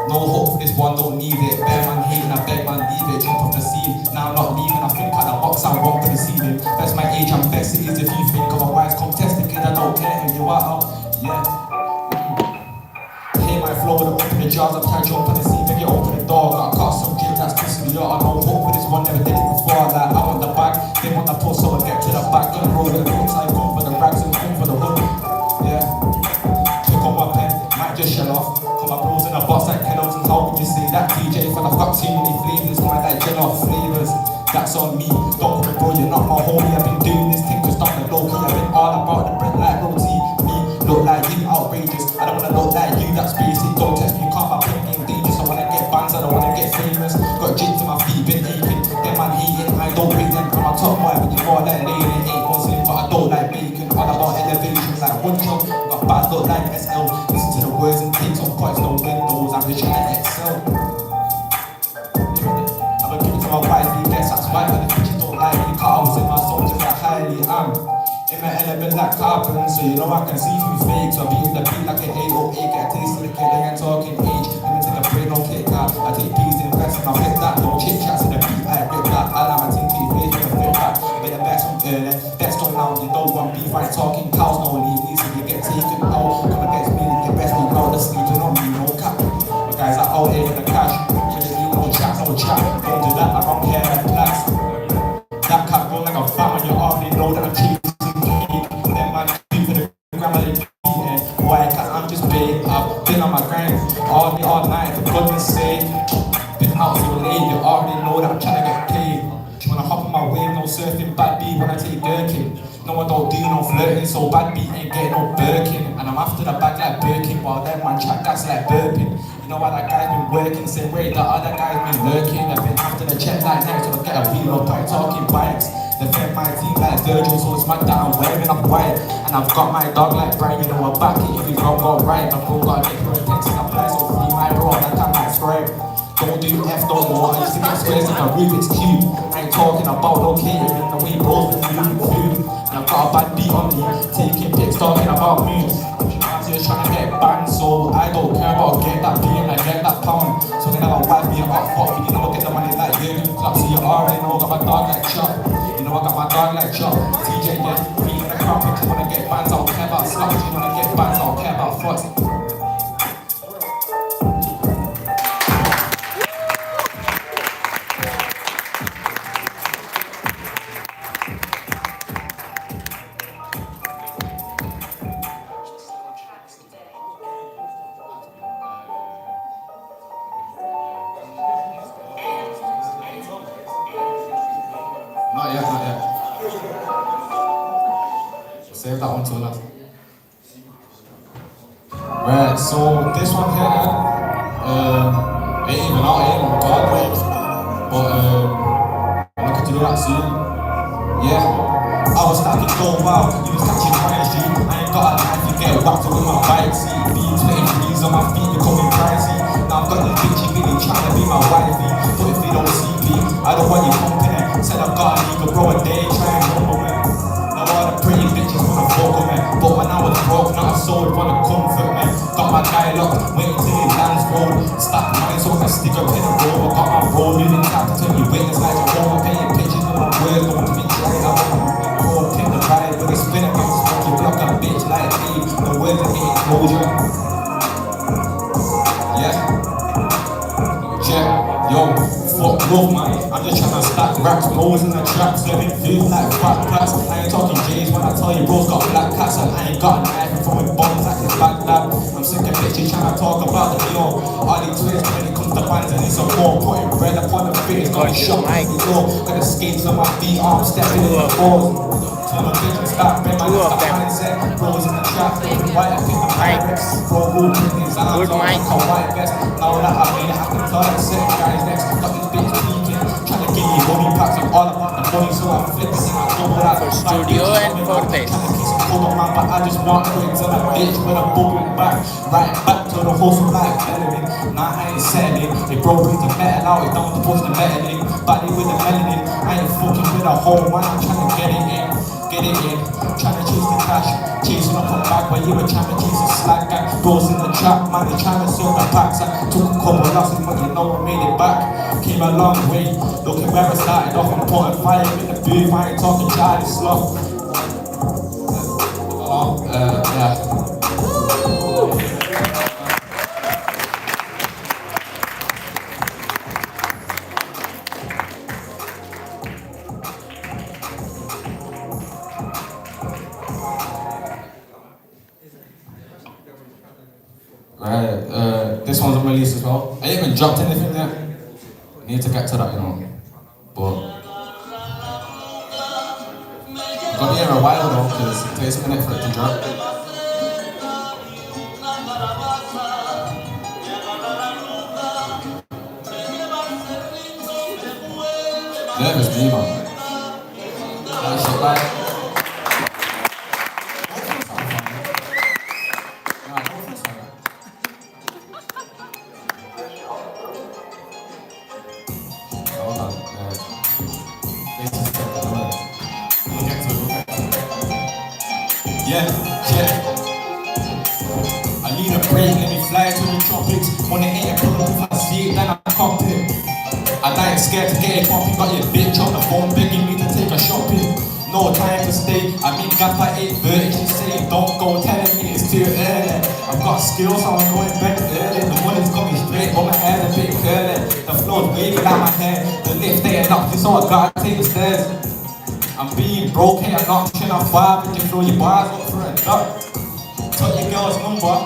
No hope for this one, don't need it. Bear man hating, I beg man leave it. Jump off the scene, now I'm not leaving. I think at the box, I won't for the ceiling. That's my age, I'm best it is if you think otherwise. Contested kid, I don't care who you are. Yeah. Hear my flow, the open the jars, I'm trying to jump on the scene, maybe open the door. Got some drip that's pissing me out. I no hope for this one, never did it before. Like, I want the bag, they want the post, so I get to the back. Gonna roll with the books, I go for the rags and come for the hood. Yeah. Pick on my pen, might just shell off. My bros in a box like Kellogg's, and how can you say that DJ? For I've got too many flavors, my like jell-off flavors. That's on me, don't come bro, you're not my homie. I've been doing this thing to stop the low-key. I've been all about the bread like roti. Me, look like you, outrageous. I don't wanna look like you, that's basic. Don't test me, can't my pen game dangerous. I wanna get bands, I don't wanna get famous. Got jigs to my feet, been aching. Them man hating, I don't rate them. I'm a top boy, but you more like laying. Ain't Muslim, but I don't like bacon. All about elevation, like one job. Got bad look like SL. Listen to the words and takes off points, no windows. I'm just trying to excel. I'ma give it to my wife, he gets satisfied when the bitches don't like me. Cause in my soul, just like highly am. In my element like carbon, so you know I can see who's fake. So I beat the beat like an 808, get a taste of the kid, I ain't talking age. Let me take a break, no kick out. I take peas in invest and I hit that. No chit chats in the beat, I rip that. I like my team to your face, I flip that. Bit of best from early, best on now. You don't want beef, I ain't talking cows, no leave. Easy, you get taken out. Come against me, you best be out the sleep, you don't need no cap. You guys are out here in the cash. Really need no chat, no chat. Don't do that, I don't care, like blacks. That cat going like a fam, and you already know that I'm cheap. Why? Cause I'm just big, I've been on my grind all day, all night, for goodness sake. Been out so late, you already know that I'm trying to get paid. She wanna hop on my wave, no surfing, bad beat when I take Birkin. No, I don't do no flirting, so bad beat ain't getting no Birkin. And I'm after the bag like Birkin, while that man chat that's like burping. You know why that guy's been working, same way the other guy's been lurking. I've been after the check like next, so I get a wheel up, I'm talking bikes. Defend my team like Virgil, so it's my that I'm wearing up white. And I've got my dog like Brian, you know I'm back it if he's wrong got right. My bro got it for a text and apply, so free my bro, like I might scribe. Don't do F no more, I used to get squares like a Rubik's Cube. I ain't talking about no catering, the way bros been food. And I've got a bad beat on me, taking pics, talking about moves. I'm just trying to get banned, so I don't care about get that beat and I get that pound. So they never wipe me up, fuck me, you know, get the money like Jurgen Klopp, so you got a dog like Chop. You know I got my dog like Chop. TJ, yeah, me in the crowd, bitches wanna get bands, I don't care about sluts. You wanna get bands, I don't care about fucks. Not yet, not yet. Save that one till last. Right, so this one here, ain't even out, ain't even recorded. But I'm looking to do that soon. Yeah. I was stacking gold, wow, you was catching fire, G. I ain't got a life, you get whacked up with my bike seat. Being splitting fleas on my feet, becoming pricey. Now I've got these bitches really trying to be my wifey. But if they don't see me, I don't want you company. Said I've got a nigga, bro, a day, try and rumble me. Now all the pretty bitches wanna fuck with me. But when I was broke, not a soul wanna comfort me. Got my guy locked, waiting till he lands roll. Stack mine so I can stick up in the roll. I got my bro, moving tap to turn you witness like a home. I'm painting pictures with my words, don't want to be tried. I want to pin the ride with a spin against smoky block a bitch like me. The words are getting closure. Yeah. Check, yo, fuck love man. I'm just trying to stack raps, rolls in the trap, serving food like fat plats. I ain't talking J's when I tell you bro's got black cats and I ain't got a knife and throwing bombs like it's Baghdad. I'm sick of bitches trying to talk about the yo. All these twins when it comes to bands and it's a war. Putting bread upon the face, got me shot like the yo. Got the skates on my feet, arms stepping in the balls. Tell my bitch to stop, man, my left mindset. Bros in the trap, flipping white, I pick the pirates. Bro, who things and I'm talking about white vest. Now that I made it, I can tell that set guys next. Got this bitch peeking, trying to give me money packs. I'm all about the money, so I'm flipping and I double that. For studio and for this. Trying to kiss some cold on man, but I just want to tell that bitch when I'm bubbling back. Right back to the hustle like Bellerin. Nah, I ain't settling. They bro brings the metal out, it don't push the metal in. Body with the melanin, I ain't fucking with a whole man, I'm trying to get it in. Get it in, trying to chase the cash, chasing up a bag while you were trying to chase a slack guy. Bros in the trap, man, they trying to sell the packs. I took a couple losses, but you know I made it back. Came a long way, looking where I started off, I'm putting fire in the booth. I ain't talking Charlie Sloth. Yeah. Right, this one's unreleased as well. I ain't even dropped anything yet. I need to get to that, you know. But got here a while though, because it takes a minute for it to drop. Nervous me, man. That shit like. Yeah. I need a break, let me fly to the tropics. When it ain't a problem, if I see it, then I cop it. I ain't scared to get it popping, got your bitch on the phone begging me to take her shopping. No time to stay, I mean gap at 8:30, she say don't go telling me it's too early. I've got skills, so I'm going back early. The money's coming straight, but my hair's a bit curly. The flow's waving out my hair, the lift ain't up, so I gotta take the stairs. I'm being broke, hey, I'm not pushing on 5, and you throw your bars up for a duck. Took your girl's number,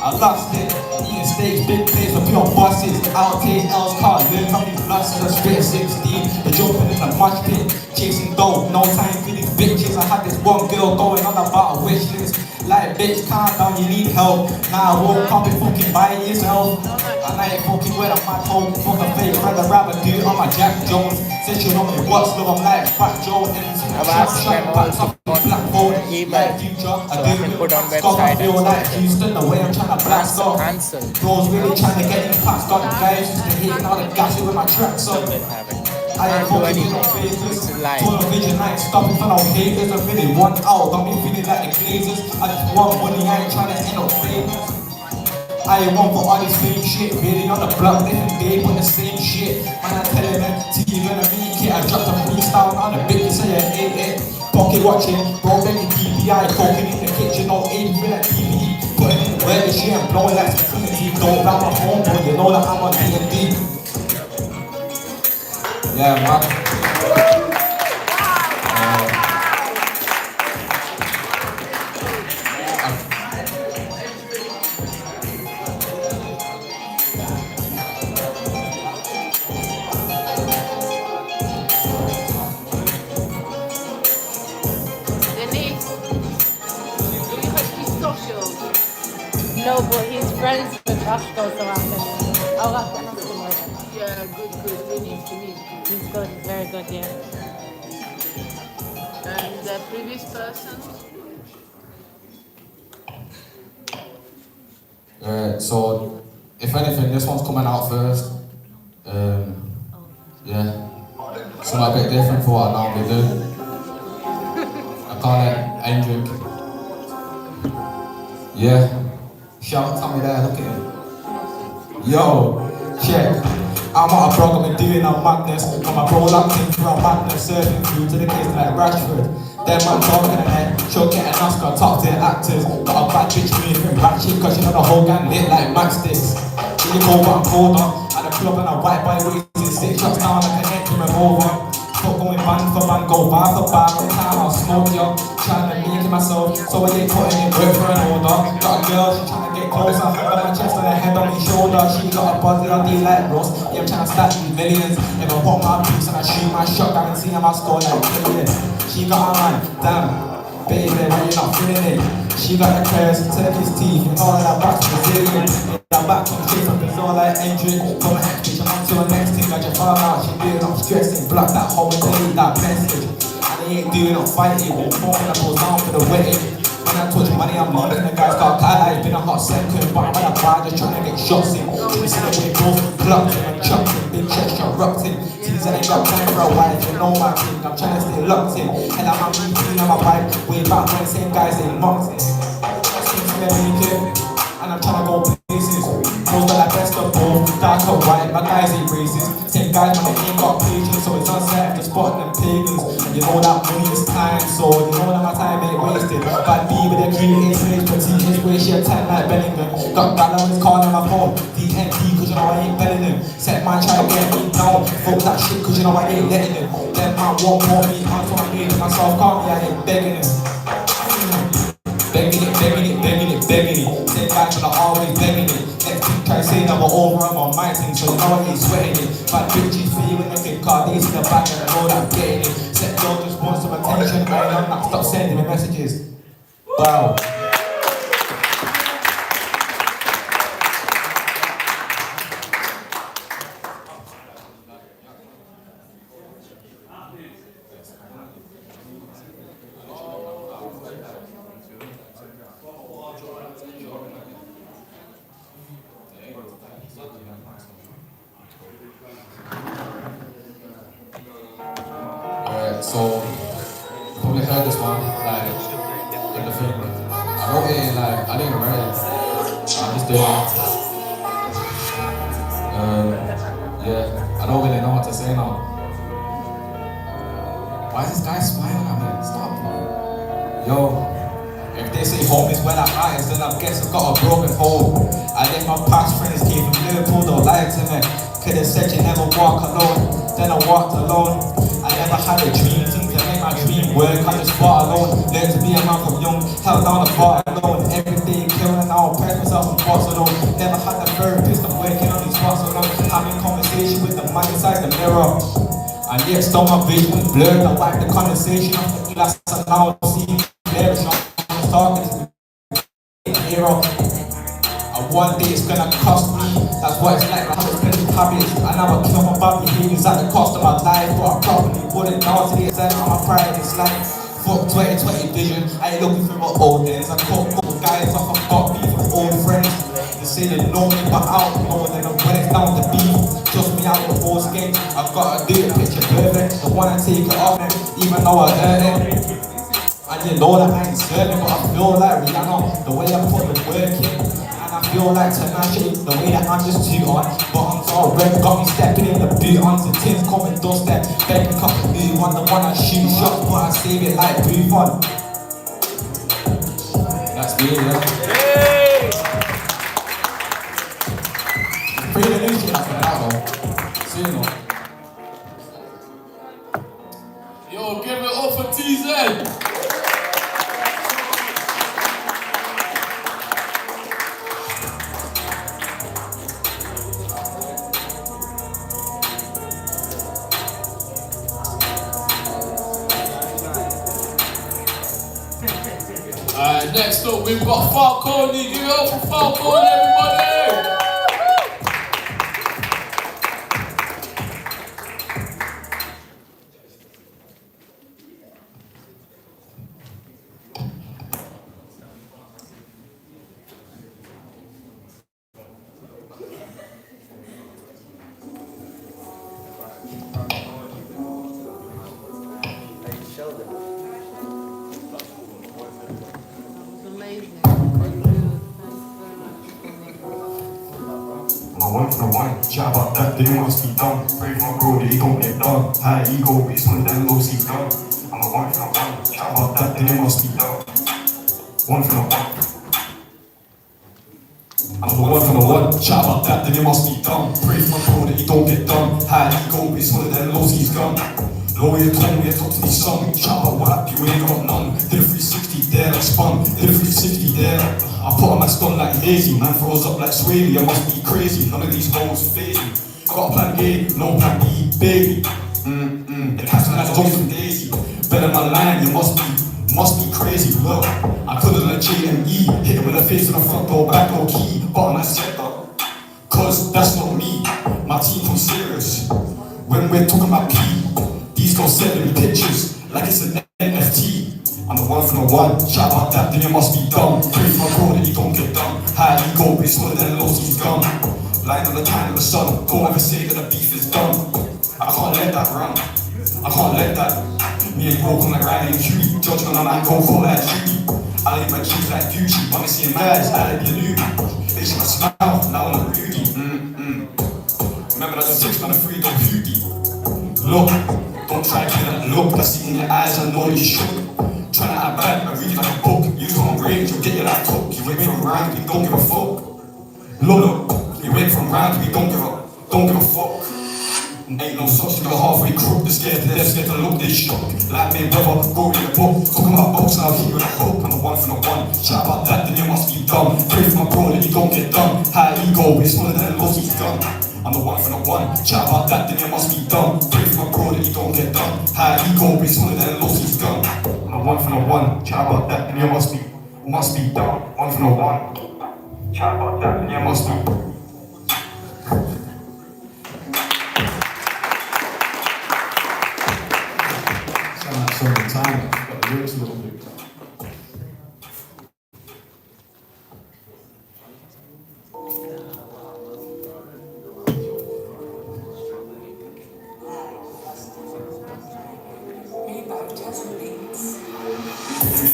I lost it. Eating steaks, big plates for pure bosses. Outtake L's car, learn from these losses. I straight 16, they're jumping in the mosh pit. Chasing dough, no time for these bitches. I had this one girl going on about a wish list. Like, bitch, calm down, you need help. Nah, I won't copy fucking by yourself. And I ain't fucking with a mad hole. Fuck a fake, rather rather do it on my Jack Jones. Since you know me, what's love, I'm like Fat Joe. I've asked them also for email so I can put on website and like Houston, the way I'm trying to blast off. cancel. Bros really trying to get in past. Got the guys just hitting all the gas with my tracks up. I ain't fucking no favors. Television, I ain't stopping for no haters. I really want out, got me feeling like the Glazers. I just want money, I ain't trying to end up famous. I ain't one for all this same shit. Really on the block, different day, but the same shit. Man, I tell him, T, you gonna make it. I dropped a free style on the big, you say I ate it. Pocket watching, bro making DPI, cooking in the kitchen, no aim for that PPE. Putting in the work, she ain't blowing like Trinity. Don't bow my phone, but you know that I'm on D&D. Yeah, man. No, but he's friends with Rashko, so I can. I'll have to ask him later. Yeah, good. We need to meet. He's good, he's very good, yeah. And the previous person? So, if anything, this one's coming out first. Yeah. Something a bit different for what I normally do. I call it Hendrik. Yeah. Shout out Tommy there, look at him. Yo, check. I'm not a bro, I'm doing a madness. I'm a bro locked in for a madness. Serving food to the kids like Rashford. Them man talking ahead, she'll get an Oscar, top tier actors. Got a bad bitch moving ratchet, cause you know the whole gang lit like matchsticks. Really cold but I'm cold on. At the club and I white boy wasted 6 shots down like an empty revolver. Fuck going band for band, go bar for bar. Every time I'll smoke yo, trying to make it myself. So I get putting in work for an order. Got a girl, she trying to get closer. Got my chest on her head on my shoulder. She got a body on the light rose. Yeah, I'm trying to stack these millions. If I pop my boots and I shoot my shot, guarantee I might score like millions. She got a man, damn, baby, why you not feeling it? She got the curves, turkey's teeth, and all of that back's Brazilian. That back comes straight from the zone like Hendrik. From an activation on to the next thing, I just found out she doing up stressing, block that whole day, that message. And they ain't doing up fighting, but falling up goes down for the wedding. When I touch money, I'm not the guy's got Kyle, it's been a hot second, but I'm at a bar just trying to get shots in. We see the way both plucked him and chucked him, big chest shot rocked him. Teams ain't got time for a while, you know my king, I'm trying to stay locked in. And I'm repeating on my bike, way back when same guys they mocked it. Seems to make it, and I'm trying to go places. Most of that best of both, dark or white, my guys ain't racist. Same guys when they ain't got patience, so it's unsafe to spot them pagans. And you know that money is time, so you know that my time ain't wasted. Bad B with a creative space, petite his way, she a time like Bellingham. Got that on his call on my phone, DNT, cause you know I ain't belling him. Set man try to get me down, fuck that shit, cause you know I ain't letting him. Them man won't want me, I'm trying to make myself calm, me, I ain't begging him. Begging it. Same guys that are always begging it. Next thing try to say that we're over, I'm on my thing, so you know I ain't sweating it. Bad bitches feeling like they car, they see the back and I know that I'm getting it. Set girl just wants some attention, I'm not stop sending me messages. Wow. So, you probably heard this one, like, in the film. I wrote it in, like, I didn't even write it. I just did it. Yeah, I don't really know what to say now. Why is this guy smiling at me? Stop. Yo, if they say home is where the heart is, then I guess I've got a broken home. I let my past friends came from Liverpool, don't lie to me. Could've said you never walk alone, then I walked alone. I never had a dream, things that make my dream work. I just fought alone, learned to be a man from young, held down the fought alone. Every day killing and now I press myself and fought alone. Never had the therapist, I'm working on these spots alone. Having conversation with the man inside the mirror. And yet still my vision is blurred. I wipe the conversation off the glass and now I see clear. It's not talking to me, hero. And one day it's gonna cost me. That's what it's like, I have expensive habits. I never kill my bad behaviors at the cost of my life. But I probably wouldn't now to the extent of my pride. It's like, fuck 2020 vision. I ain't looking for my old days. I caught couple guys off, I've got beef with old friends. They say they know me, but I don't know them. And when it's down to beef, trust me, I will force game. I've got to do it, picture perfect. I wanna take it off, even though I earn it. And you know that I ain't serving, but I feel like Rihanna, the way I put the work in. And I feel like tonight, the way that I'm just too hot. Bottoms all red, got me stepping in the boot. Onto tins, coming doorstep, begging cup of blue. One the one I shoot shots, but I save it like move on. That's me, yeah. Pretty the new shit after that though. Soon though. Yo, give it up for TZ. Alright, next up we've got Falcone. Give it up for Falcone, everybody! My one for the one, chat about that, then it must be done. Pray for my bro that he don't get done. High ego, but it's one of them lows he's done. I'm a one for the one, chat about that, then it must be done. One for the one. I'm the one for the one, chat about that, then it must be done. Pray for my bro that he don't get done. High ego, but it's one of them lows he's done. Lower your tone, we talk to these songs. Chat about what you ain't got none. Did a 360 there, like spun. Did a 360 there. I put on my stun like lazy. Man throws up like Swaley, I must be crazy. None of these hoes phase me. Got a plan A, no plan B, baby. The captain like Johnson Daisy. Better my line, you must be crazy. Look, I couldn't let J and E hit him in the face with the front door, back door key. Bottom I said that, cause that's not me. My team too serious. When we're talking about P, these girls sending me pictures like it's an NFT. I'm the one from the one, chat about that, then it must be dumb. Pray for my bro that he don't get done. High ego, but it's one of them lows he's gone. Lying on the time of the sun, don't ever say that the beef is done. I can't let that run, I can't let that. Me and bro come like Riley and Huey, judging on a man, go for like Judy. I leave my jeans like Gucci, wanna see him mad, I let you new. They should smile, now I'm a Rudy. Remember that 6 man a 3 don't Hughie. Look, don't try to get that look, I see in your eyes, I know you should. Tryna act bad, I read you like a book. You don't range, you'll get your laptop. You went from round, we don't give a fuck. Look, you went from round, we don't give a fuck. Ain't no such thing, you're halfway crook. They're scared to death, scared to look, they shook. Like me, brother, go read a book. Talking about books, and I'll hit you with a hook. I'm the one from the one. Chat about that, then you must be dumb. Pray for my bro that he don't get done. High ego, it's one of them lows he's done. I'm the one from the one. Chat about that, then you must be dumb. Pray for my bro that he don't get done. High ego, it's one of them lows he's done. I'm the one from the one. Chat about that, then you must be dumb. One from the one. Chat about that, then you must be. Sound like some of the time, got the lyrics a little bit.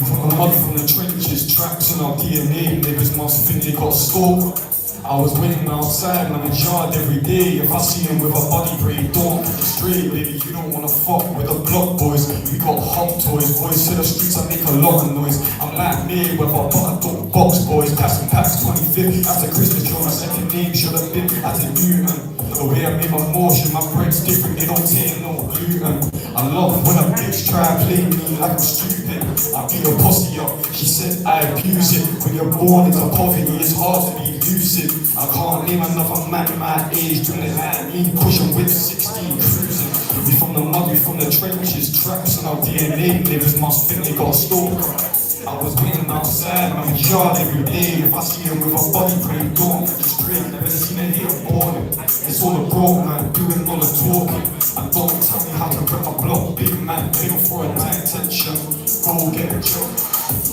From the mud, from the trenches, traps in our DNA, niggas must think they got stalked. I was waiting outside and I'm in yard every day. If I see him with a body braid, don't keep it straight, baby. You don't wanna fuck with the block boys. We got hot toys, boys to the streets, I make a lot of noise. I'm like me, with a but I don't box boys. Passing packs 25th, after Christmas, your second name should have been at a Newton. The way I made my motion, my bread's different, they don't take no gluten. I love when a bitch try and play me like I'm stupid. I beat a pussy up, she said I abuse it. When you're born into poverty, it's hard to be lucid. I can't name another man my age doing it like me, pushing with 16 cruising. We from the mud, we from the trenches, traps in our DNA, niggas must think they got a stalker. I was waiting outside, I'm in yard every day. If I see him with a body brain, don't get straight. Never seen a hit boarding. It's all the broke man doing all the talking. And don't tell me how to grab my block, big man. Pay for it, my attention. Go get a job.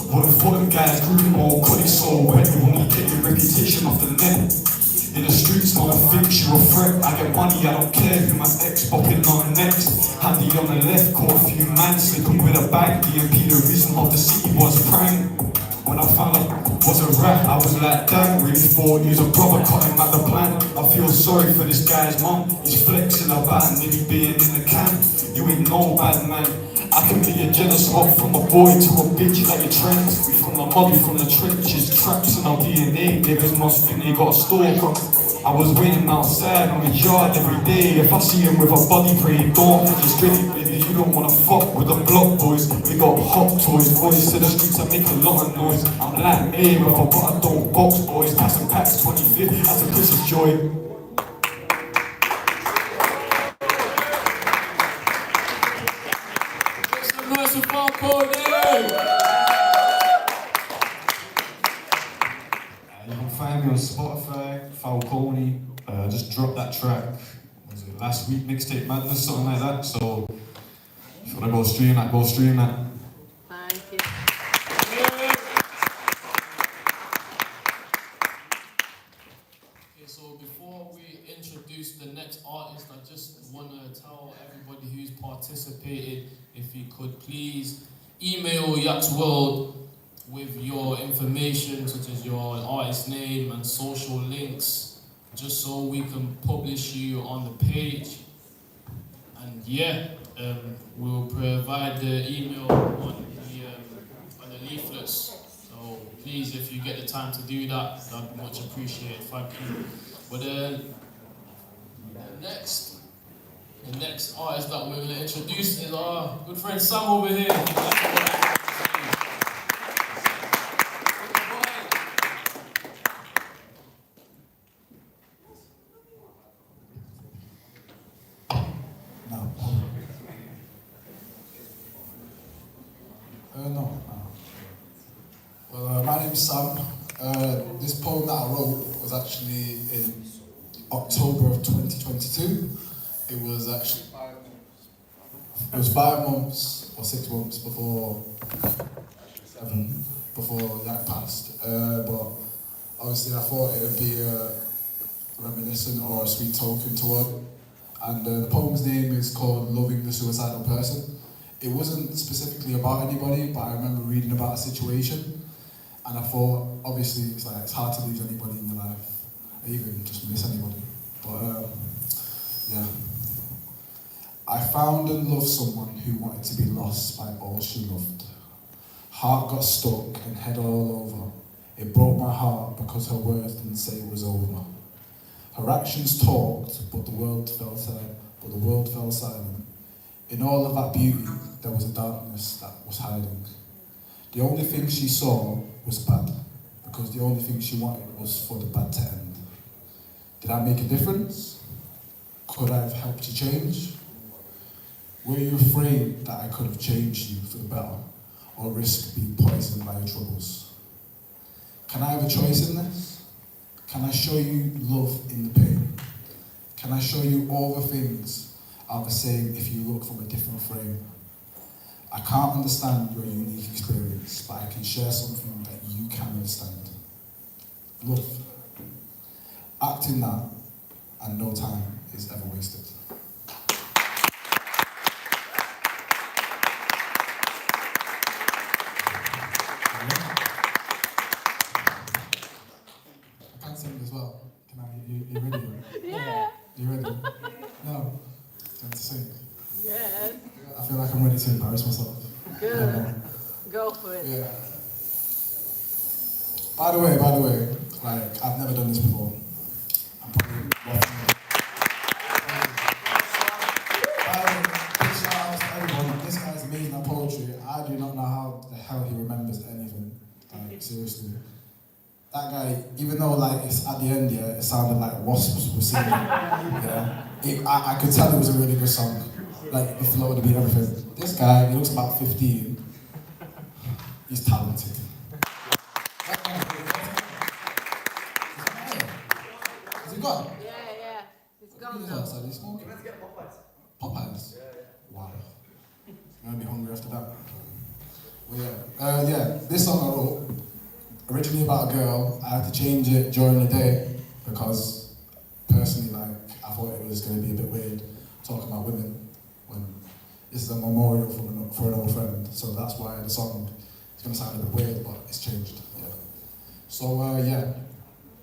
Would've thought them guys grew more, cause it's so wet. You only get your reputation off the net. In the streets, no one thinks you a threat. I get money, I don't care who my ex popping on next. Handy on the left, caught a few man slipping with a bag. DMP, the reason of the city was prime. When I found out was a rat, I was like, damn, really thought he was a brother, cut him at the plan. I feel sorry for this guy's mum. He's flexing about nearly being in the camp. You ain't no bad man. I can be a jealous one from a boy to a bitch like your trends. We from the mob, we from the trenches, traps in our DNA. Niggas must think they got a stalker. I was waiting outside on the yard every day. If I see him with a body, pray don't just really, baby. You don't wanna fuck with the block boys. We got hot toys, boys to the streets. I make a lot of noise. I'm like Mayweather, but I don't box, boys. Passing packs 25th, that's a Christmas joy. You can find me on Spotify, Falcone. Just dropped that track. Was it last week? Mixtape Madness, something like that. So if you wanna go stream that, go stream that. Thank you. Okay, so before we introduce the next artist, I just want to tell everybody who's participated, if you could please email Yaks World with your information, such as your artist name and social links, just so we can publish you on the page. And yeah, we'll provide the email on the leaflets. So please, if you get the time to do that, that'd be much appreciated. Thank you. But the next artist that we're going to introduce is our good friend Sam over here. Well, my name's Sam. This poem that I wrote was actually in October of 2022. It was 5 months or 6 months before Yak passed. But obviously I thought it would be reminiscent or a sweet token toward. And the poem's name is called Loving the Suicidal Person. It wasn't specifically about anybody, but I remember reading about a situation, and I thought, obviously, it's hard to lose anybody in your life, or even just miss anybody. But yeah, I found and loved someone who wanted to be lost by all she loved. Heart got stuck and head all over. It broke my heart because her words didn't say it was over. Her actions talked, but the world fell silent. In all of that beauty, there was a darkness that was hiding. The only thing she saw was bad, because the only thing she wanted was for the bad to end. Did I make a difference? Could I have helped you change? Were you afraid that I could have changed you for the better, or risk being poisoned by your troubles? Can I have a choice in this? Can I show you love in the pain? Can I show you all the things are the same if you look from a different frame? I can't understand your unique experience, but I can share something that you can understand. Love. Act in that, and no time is ever wasted. I can sing as well. Can I? You ready? Yeah. You ready? No. Time to sing. Yes. I feel like I'm ready to embarrass myself. Good. Go for it. Yeah. By the way, like, I've never done this before. I'm probably waffling. By the way, big shout out to everyone. This guy's amazing at poetry. I do not know how the hell he remembers anything. Like, seriously. That guy, even though, like, it's at the end, yeah, it sounded like wasps were singing. Yeah. I could tell it was a really good song. Like, the flow, the beat, everything. This guy, he looks about 15. He's talented. Is he gone? Yeah. It's gone Who's now. outside? He's smoking. Popeyes? Wow. I'm gonna be hungry after that. Well, yeah, this song I wrote, originally about a girl. I had to change it during the day because, personally, like, I thought it was going to be a bit weird talking about women when this is a memorial for an old friend. So that's why the song It's gonna sound a bit weird, but it's changed. Yeah. So yeah,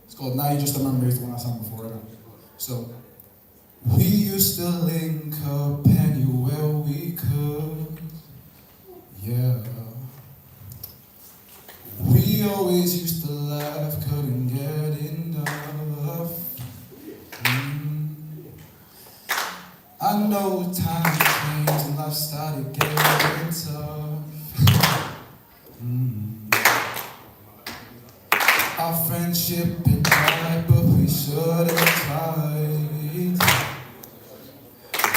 it's called Now You Just a Memory. It's the one I sang before, innit? So we used to link up anywhere we could. Yeah. We always used to laugh, couldn't get enough. I know times changed and life started getting tough. Our friendship had died, but we should have tried.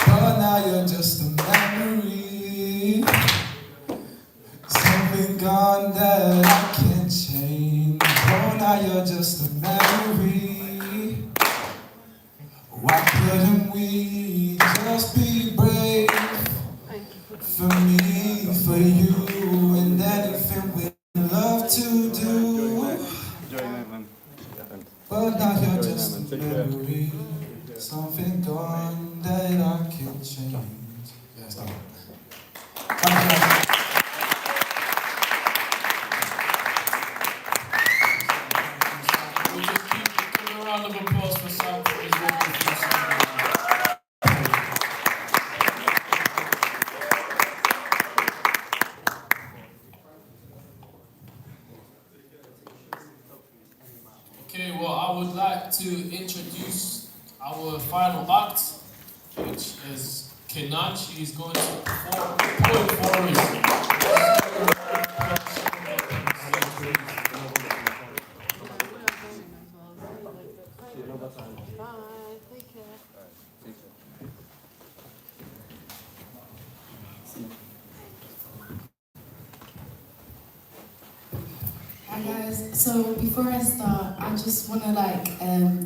But now you're just a memory, something gone that I can't change. Oh, now you're just a memory. Why couldn't we just be brave? For me, for you, and anything we love to do. But now you're just a memory, something gone that I can't change. Yeah, stop. We'll just give a round of applause for Sam for his work with you, Sam. Okay, well, I would like to introduce our final act, which is Kenan. She's going to perform poem for us. Hi guys, so before I start, I just want to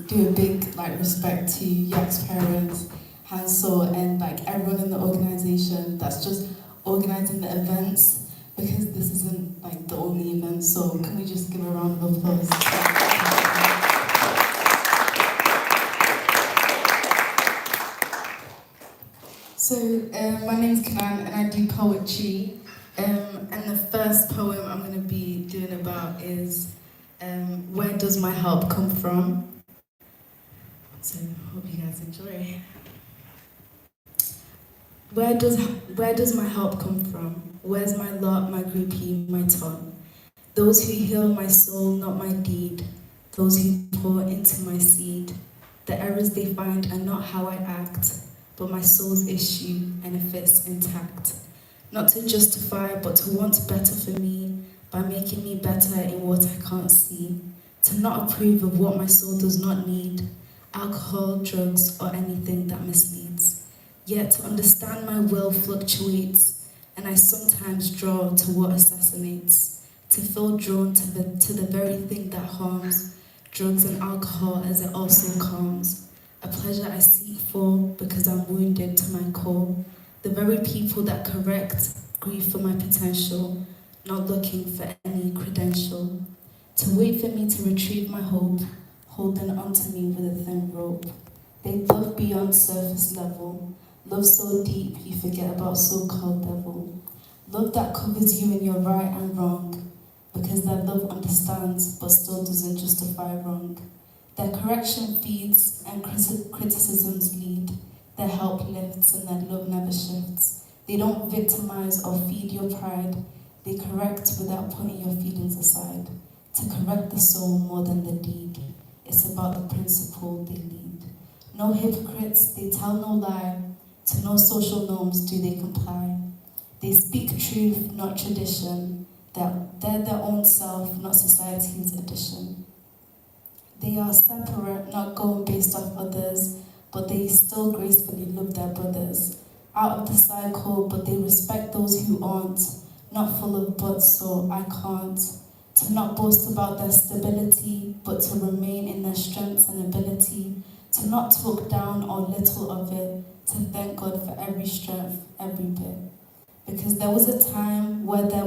do a big respect to Yak's parents, Hansel, and everyone in the organization that's just organizing the events, because this isn't the only event. So can we just give a round of applause? So my name's Kenan and I do poetry. And the first poem I'm going to be doing about is Where Does My Help Come From? So hope you guys enjoy. Where does my help come from? Where's my lot, my groupie, my ton? Those who heal my soul, not my deed. Those who pour into my seed. The errors they find are not how I act, but my soul's issue, and if it's intact. Not to justify, but to want better for me, by making me better in what I can't see. To not approve of what my soul does not need, alcohol, drugs, or anything that misleads. Yet to understand my will fluctuates, and I sometimes draw to what assassinates. To feel drawn to the very thing that harms, drugs and alcohol as it also calms. A pleasure I seek for because I'm wounded to my core. The very people that correct grieve for my potential, not looking for any credential. To wait for me to retrieve my hope, holding onto me with a thin rope. They love beyond surface level, love so deep you forget about so-called devil. Love that covers you in your right and wrong, because that love understands but still doesn't justify wrong. Their correction feeds and criticisms lead. Their help lifts and their love never shifts. They don't victimize or feed your pride. They correct without putting your feelings aside. To correct the soul more than the deed. It's about the principle they lead. No hypocrites, they tell no lie. To no social norms do they comply. They speak truth, not tradition. They're their own self, not society's addition. They are separate, not going based off others, but they still gracefully love their brothers. Out of the cycle, but they respect those who aren't. Not full of buts, so I can't. To not boast about their stability, but to remain in their strengths and ability. To not talk down or little of it. To thank God for every strength, every bit. Because there was a time where they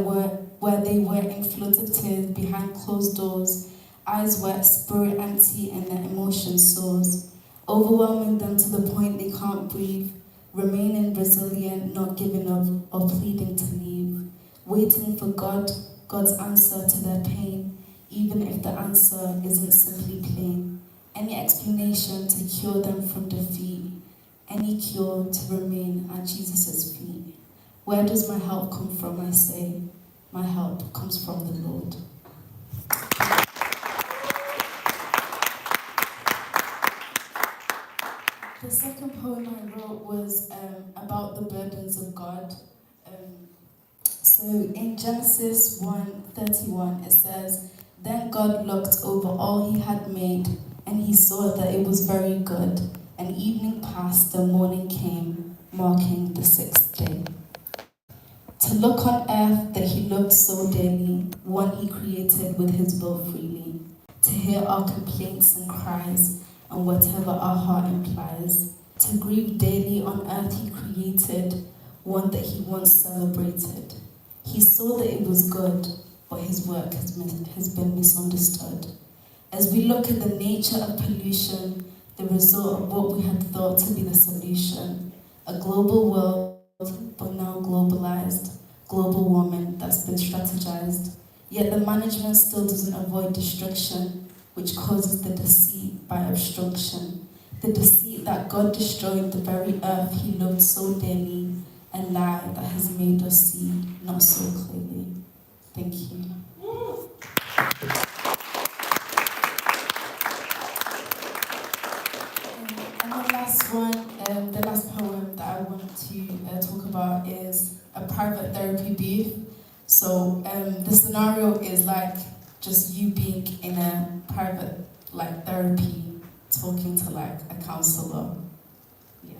were in floods of tears behind closed doors, eyes wet, spirit empty, and their emotions sores. Overwhelming them to the point they can't breathe, remaining resilient, not giving up or pleading to leave, waiting for God God's answer to their pain, even if the answer isn't simply plain. Any explanation to cure them from defeat, any cure to remain at Jesus' feet. Where does my help come from, I say? My help comes from the Lord. The second poem I wrote was about the burdens of God. So in Genesis 1:31 it says, "Then God looked over all he had made, and he saw that it was very good. And evening passed, and morning came, marking the sixth day." To look on earth that he loved so dearly, one he created with his will freely. To hear our complaints and cries, and whatever our heart implies. To grieve daily on earth he created, one that he once celebrated. He saw that it was good, but his work has been misunderstood. As we look at the nature of pollution, the result of what we had thought to be the solution, a global world, but now globalized, global warming that's been strategized. Yet the management still doesn't avoid destruction, which causes the deceit by obstruction. The deceit that God destroyed the very earth he loved so dearly, a lie that has made us see not so clearly. Thank you. And the last one, the last poem that I want to talk about is a private therapy booth. So the scenario is like just you being in a private therapy, talking to a counselor. Yeah.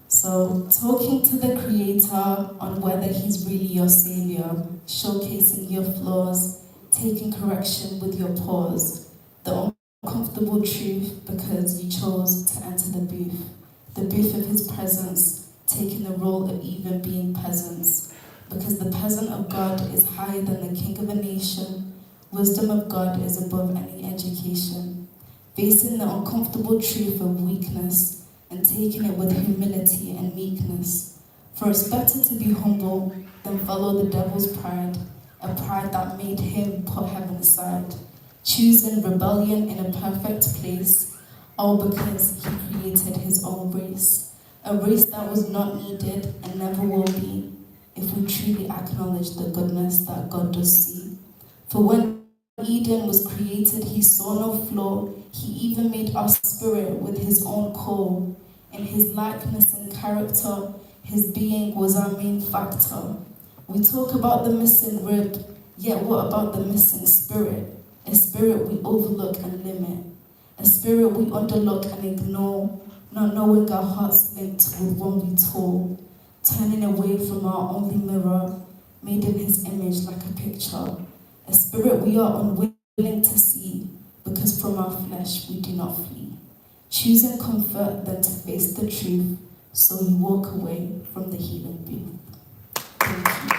So talking to the Creator on whether He's really your Savior, showcasing your flaws, taking correction with your pause, the uncomfortable truth because you chose to enter the booth of His presence, taking the role of even being peasants, because the peasant of God is higher than the king of a nation. Wisdom of God is above any education. Facing the uncomfortable truth of weakness and taking it with humility and meekness. For it's better to be humble than follow the devil's pride, a pride that made him put heaven aside, choosing rebellion in a perfect place, all because he created his own race, a race that was not needed and never will be, if we truly acknowledge the goodness that God does see. For when Eden was created, he saw no flaw. He even made our spirit with his own core. In his likeness and character, his being was our main factor. We talk about the missing rib, yet what about the missing spirit? A spirit we overlook and limit. A spirit we underlook and ignore, not knowing our hearts linked with one we tore. Turning away from our only mirror, made in his image like a picture. A spirit we are unwilling to see, because from our flesh we do not flee. Choosing comfort than to face the truth, so you walk away from the healing booth. Thank you.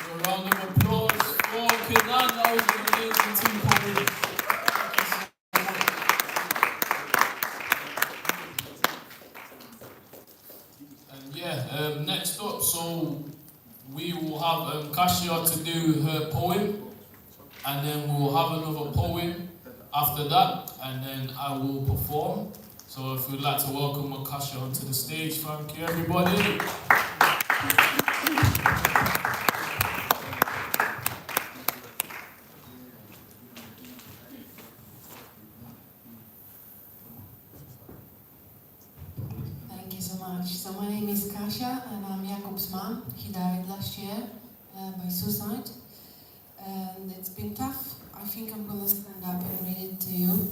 A round of applause for Kenan. That was an amazing team poem. Next up, so we will have Kasia to do her poem, and then we will have another poem after that, and then I will perform. So if we'd like to welcome Kasia onto the stage, thank you everybody. So my name is Kasia and I'm Jakob's mom. He died last year by suicide. And it's been tough. I think I'm going to stand up and read it to you.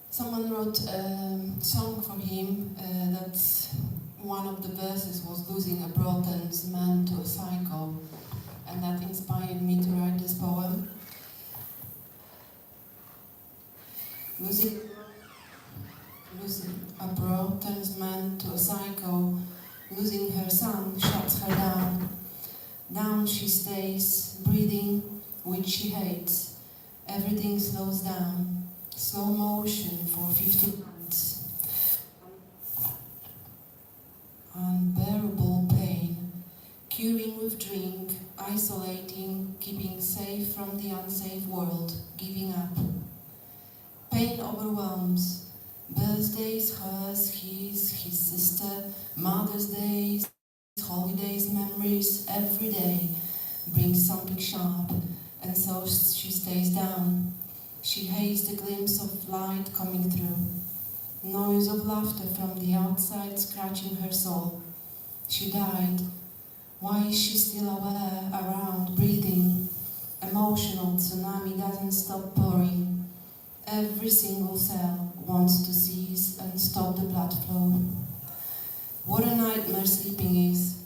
Someone wrote a song for him that one of the verses was losing a broken man to a cycle. And that inspired me to write this poem. Losing a bro turns man to a psycho. Losing her son shuts her down. Down she stays, breathing, which she hates. Everything slows down. Slow motion for 50 months. unbearable pain, curing with drink, isolating, keeping safe from the unsafe world, giving up. Pain overwhelms. Birthdays, hers, his sister, Mother's Days, holidays, memories, every day brings something sharp, and so she stays down. She hates the glimpse of light coming through. Noise of laughter from the outside scratching her soul. She died. Why is she still aware, around, breathing? Emotional tsunami doesn't stop pouring. Every single cell wants to cease and stop the blood flow. What a nightmare sleeping is.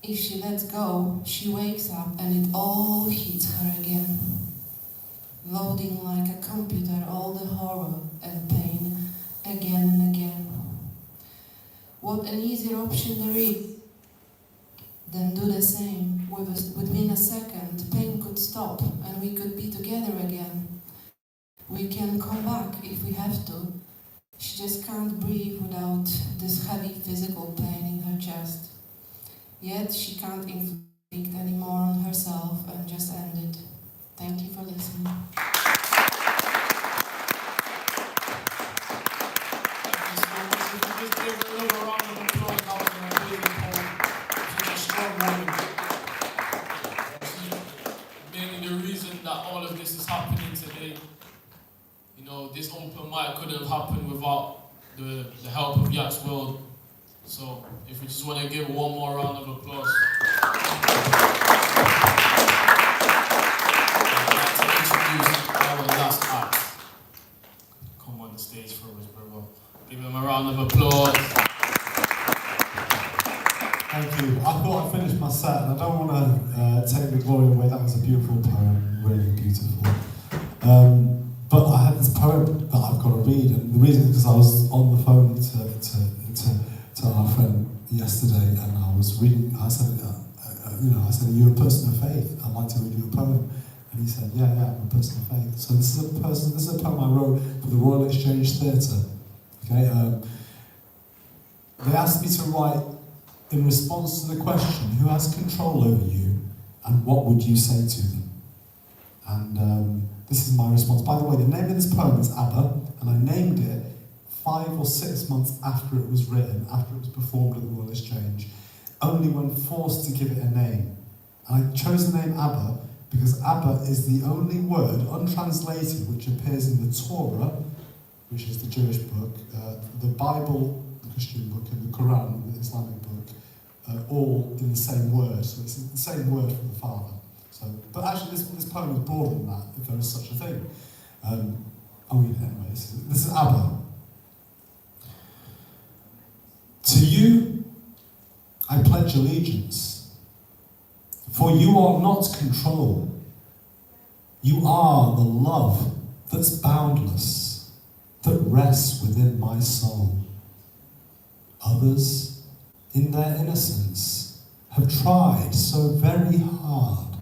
If she lets go, she wakes up and it all hits her again. Loading like a computer all the horror and pain again and again. What an easier option there is than do the same. Within a second, pain could stop and we could be together again. We can come back if we have to. She just can't breathe without this heavy physical pain in her chest. Yet she can't inflict any more on herself and just end it. Thank you for listening. Mainly the reason that all of this is happening today, you know, this open mic couldn't have happened without the help of Yaks World. So if we just want to give one more round of applause. I'd like to introduce our last act. Come on the stage for us, brother. Give him a round of applause. Thank you. I thought I finished my set, and I don't want to take the glory away. That was a beautiful poem, really beautiful. But I had this poem that I've got to read, and the reason is because I was on the phone to our friend yesterday, and I was reading. I said, I said, "Are you a person of faith? I'd like to read you a poem." And he said, "Yeah, I'm a person of faith." So this is a poem I wrote for the Royal Exchange Theatre. Okay, they asked me to write in response to the question, "Who has control over you, and what would you say to them?" And this is my response. By the way, the name of this poem is ABBA, and I named it 5 or 6 months after it was written, after it was performed at the Royal Exchange, only when forced to give it a name. And I chose the name ABBA because ABBA is the only word, untranslated, which appears in the Torah, which is the Jewish book, the Bible, the Christian book, and the Quran, the Islamic book, all in the same word. So it's the same word from the Father. So, but actually, this poem is broader than that, if there is such a thing. I'll read it anyway. This is ABBA. To you, I pledge allegiance, for you are not control. You are the love that's boundless, that rests within my soul. Others, in their innocence, have tried so very hard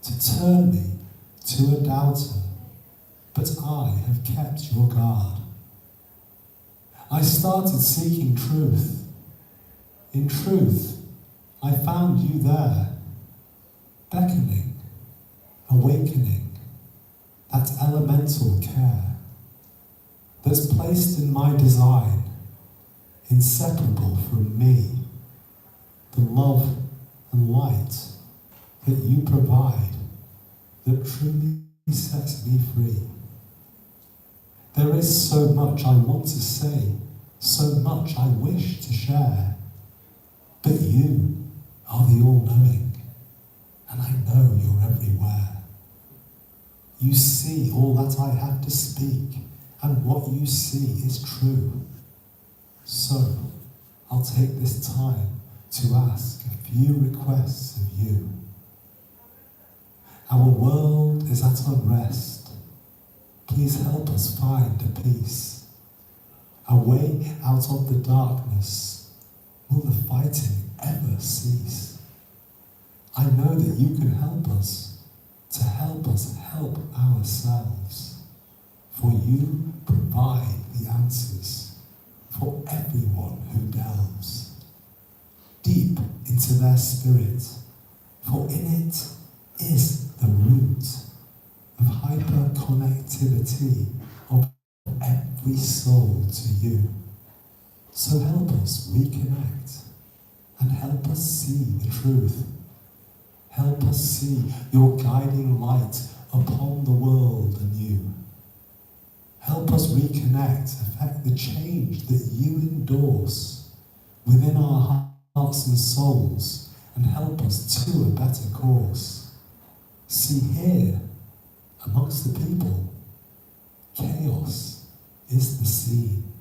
to turn me to a doubter, but I have kept your guard. I started seeking truth. In truth, I found you there, beckoning, awakening, that elemental care that's placed in my design, inseparable from me, the love and light that you provide that truly sets me free. There is so much I want to say, so much I wish to share, but you are the all-knowing, and I know you're everywhere. You see all that I have to speak, and what you see is true. So, I'll take this time to ask a few requests of you. Our world is at unrest. Please help us find a peace. A way out of the darkness. Will the fighting ever cease? I know that you can help us to help us help ourselves. For you provide the answers for everyone who delves. to their spirit, for in it is the root of hyperconnectivity of every soul to you. So help us reconnect and help us see the truth. Help us see your guiding light upon the world anew. Help us reconnect, affect the change that you endorse within our hearts and souls, and help us to a better course. See here, amongst the people, chaos is the scene.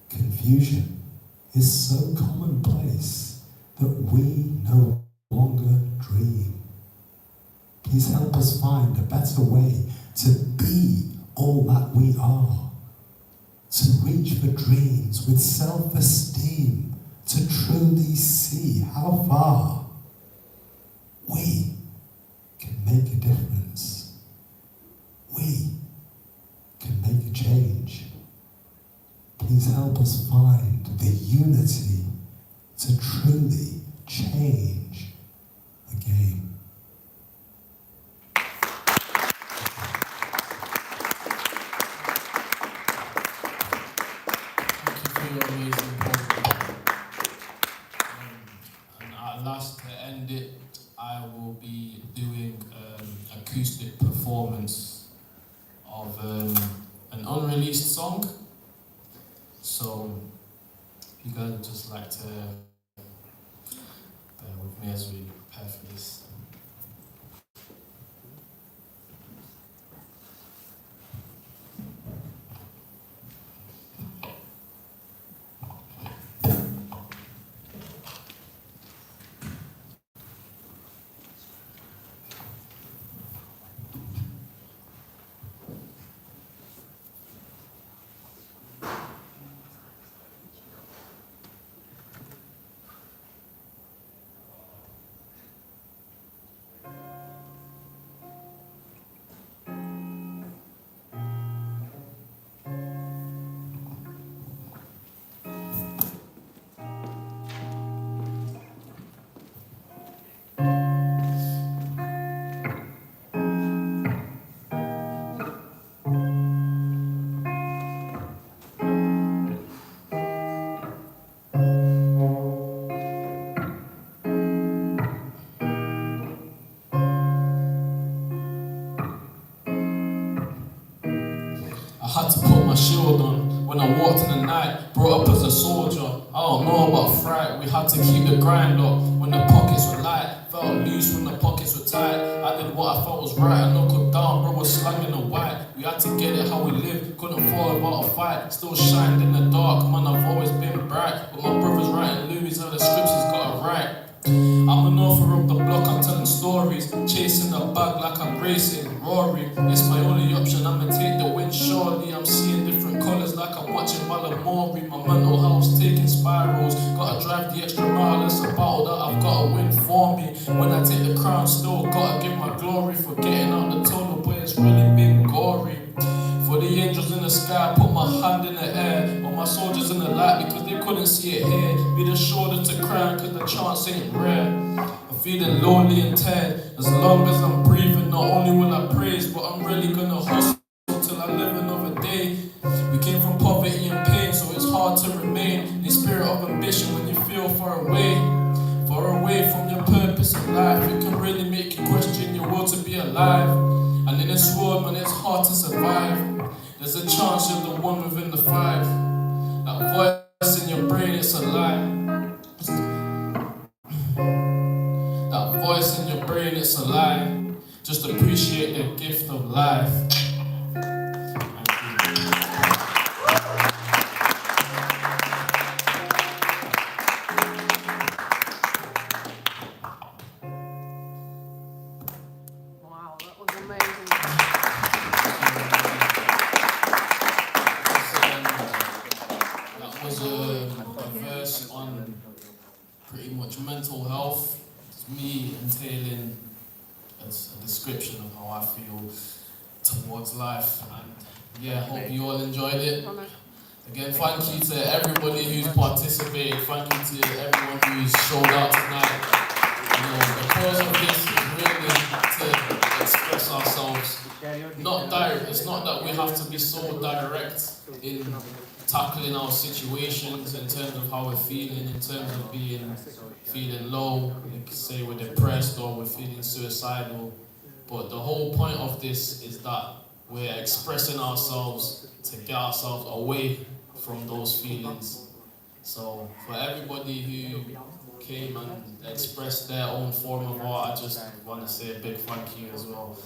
Confusion is so commonplace that we no longer dream. Please help us find a better way to be all that we are, to reach for dreams with self-esteem, to truly see how far we can make a difference. We can make a change. Please help us find the unity to truly change the game. Your amazing program. And at last, to end it, I will be doing acoustic performance of an unreleased song. So, if you guys would just like to bear with me as we prepare for this. I had to put my shield on when I walked in the night, brought up as a soldier. I don't know about fright, we had to keep the grind up when the pockets were light. Felt loose when the pockets were tight. I did what I felt was right, I knuckled down, bro was slanging the white. We had to get it how we live, couldn't fall without a fight. Still shined in the dark, man, I've always been bright. But my brother's writing Louis, how the scripts he's got it right. I'm an author of the block, I'm telling stories, chasing the bag like I'm racing Rory. It's my only option, I'ma take the win surely. I'm seeing different colours like I'm watching Malamori. My mental health's taking spirals, gotta drive the extra mile. It's a battle that I've gotta win for me. When I take the crown, still gotta give my glory. For getting out the tunnel, but it's really been gory. For the angels in the sky, put my hand in the air. On my soldiers in the light because they couldn't see it here. Be the shoulder to cry cause the chance ain't rare. I'm feeling lonely and tired. As long as I'm breathing, not only will I praise, but I'm really gonna hustle till I live another day. We came from poverty and pain, so it's hard to remain in the spirit of ambition when you feel far away from your purpose in life. It can really make you question your will to be alive. And in this world, man, it's hard to survive. There's a chance you're the one within the five. That voice in your brain, it's a lie. That voice in your brain, it's a lie. Just appreciate the gift of life. Wow, that was amazing. That was a verse on pretty much mental health. It's me entailing a description of how I feel towards life. And yeah, hope you all enjoyed it. Again, thank you to everybody who's participated. Thank you to everyone who's showed up tonight. You know, the cause of this is really to express ourselves. It's not that we have to be so direct in tackling our situations in terms of how we're feeling, in terms of feeling low, like say we're depressed or we're feeling suicidal. But the whole point of this is that we're expressing ourselves to get ourselves away from those feelings. So for everybody who came and expressed their own form of art, I just want to say a big thank you as well.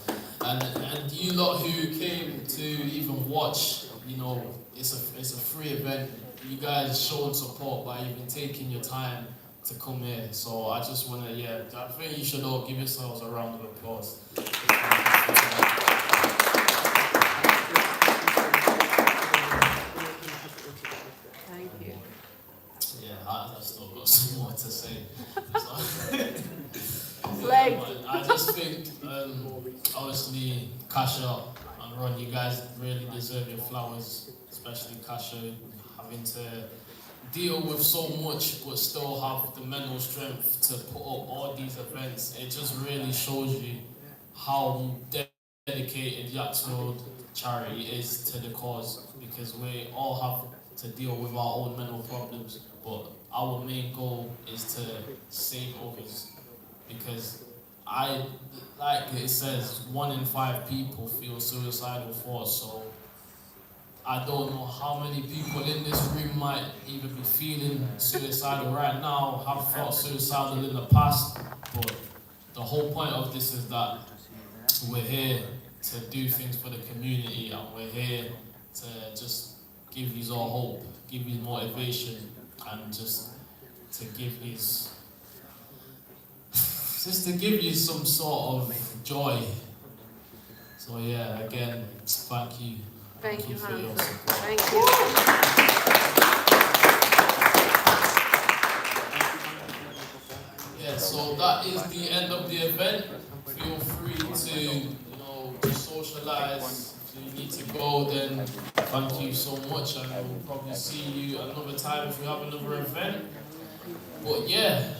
And you lot who came to even watch, you know, it's a free event. You guys showed support by even taking your time to come here. So I just want to, I think you should all give yourselves a round of applause. Thank you. Yeah, I've still got some more to say. I just think, obviously, Kasha and Ron, you guys really deserve your flowers, especially Kasha, having to deal with so much but still have the mental strength to put up all these events. It just really shows you how dedicated Yaks Road charity is to the cause, because we all have to deal with our own mental problems, but our main goal is to save others, because like it says, 1 in 5 people feel suicidal thoughts. So I don't know how many people in this room might even be feeling suicidal right now, have felt suicidal in the past, but the whole point of this is that we're here to do things for the community, and we're here to just give you all hope, give you motivation, and just to give you some sort of joy. So yeah, again, thank you. Thank you, for your Hansa. support. Thank you. Yeah, so that is the end of the event. Feel free to, socialize. If you need to go, then thank you so much, and we'll probably see you another time if we have another event. But yeah,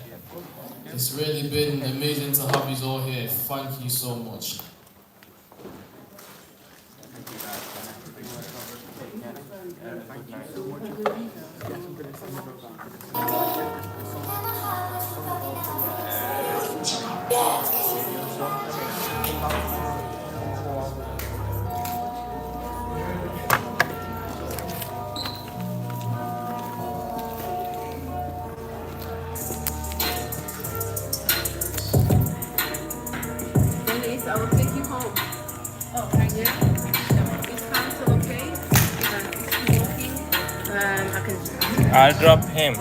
it's really been amazing to have you all here. Thank you so much. Denise, I will take you home. Oh, thank you. Is Council okay? Is he walking? I can. I'll drop him.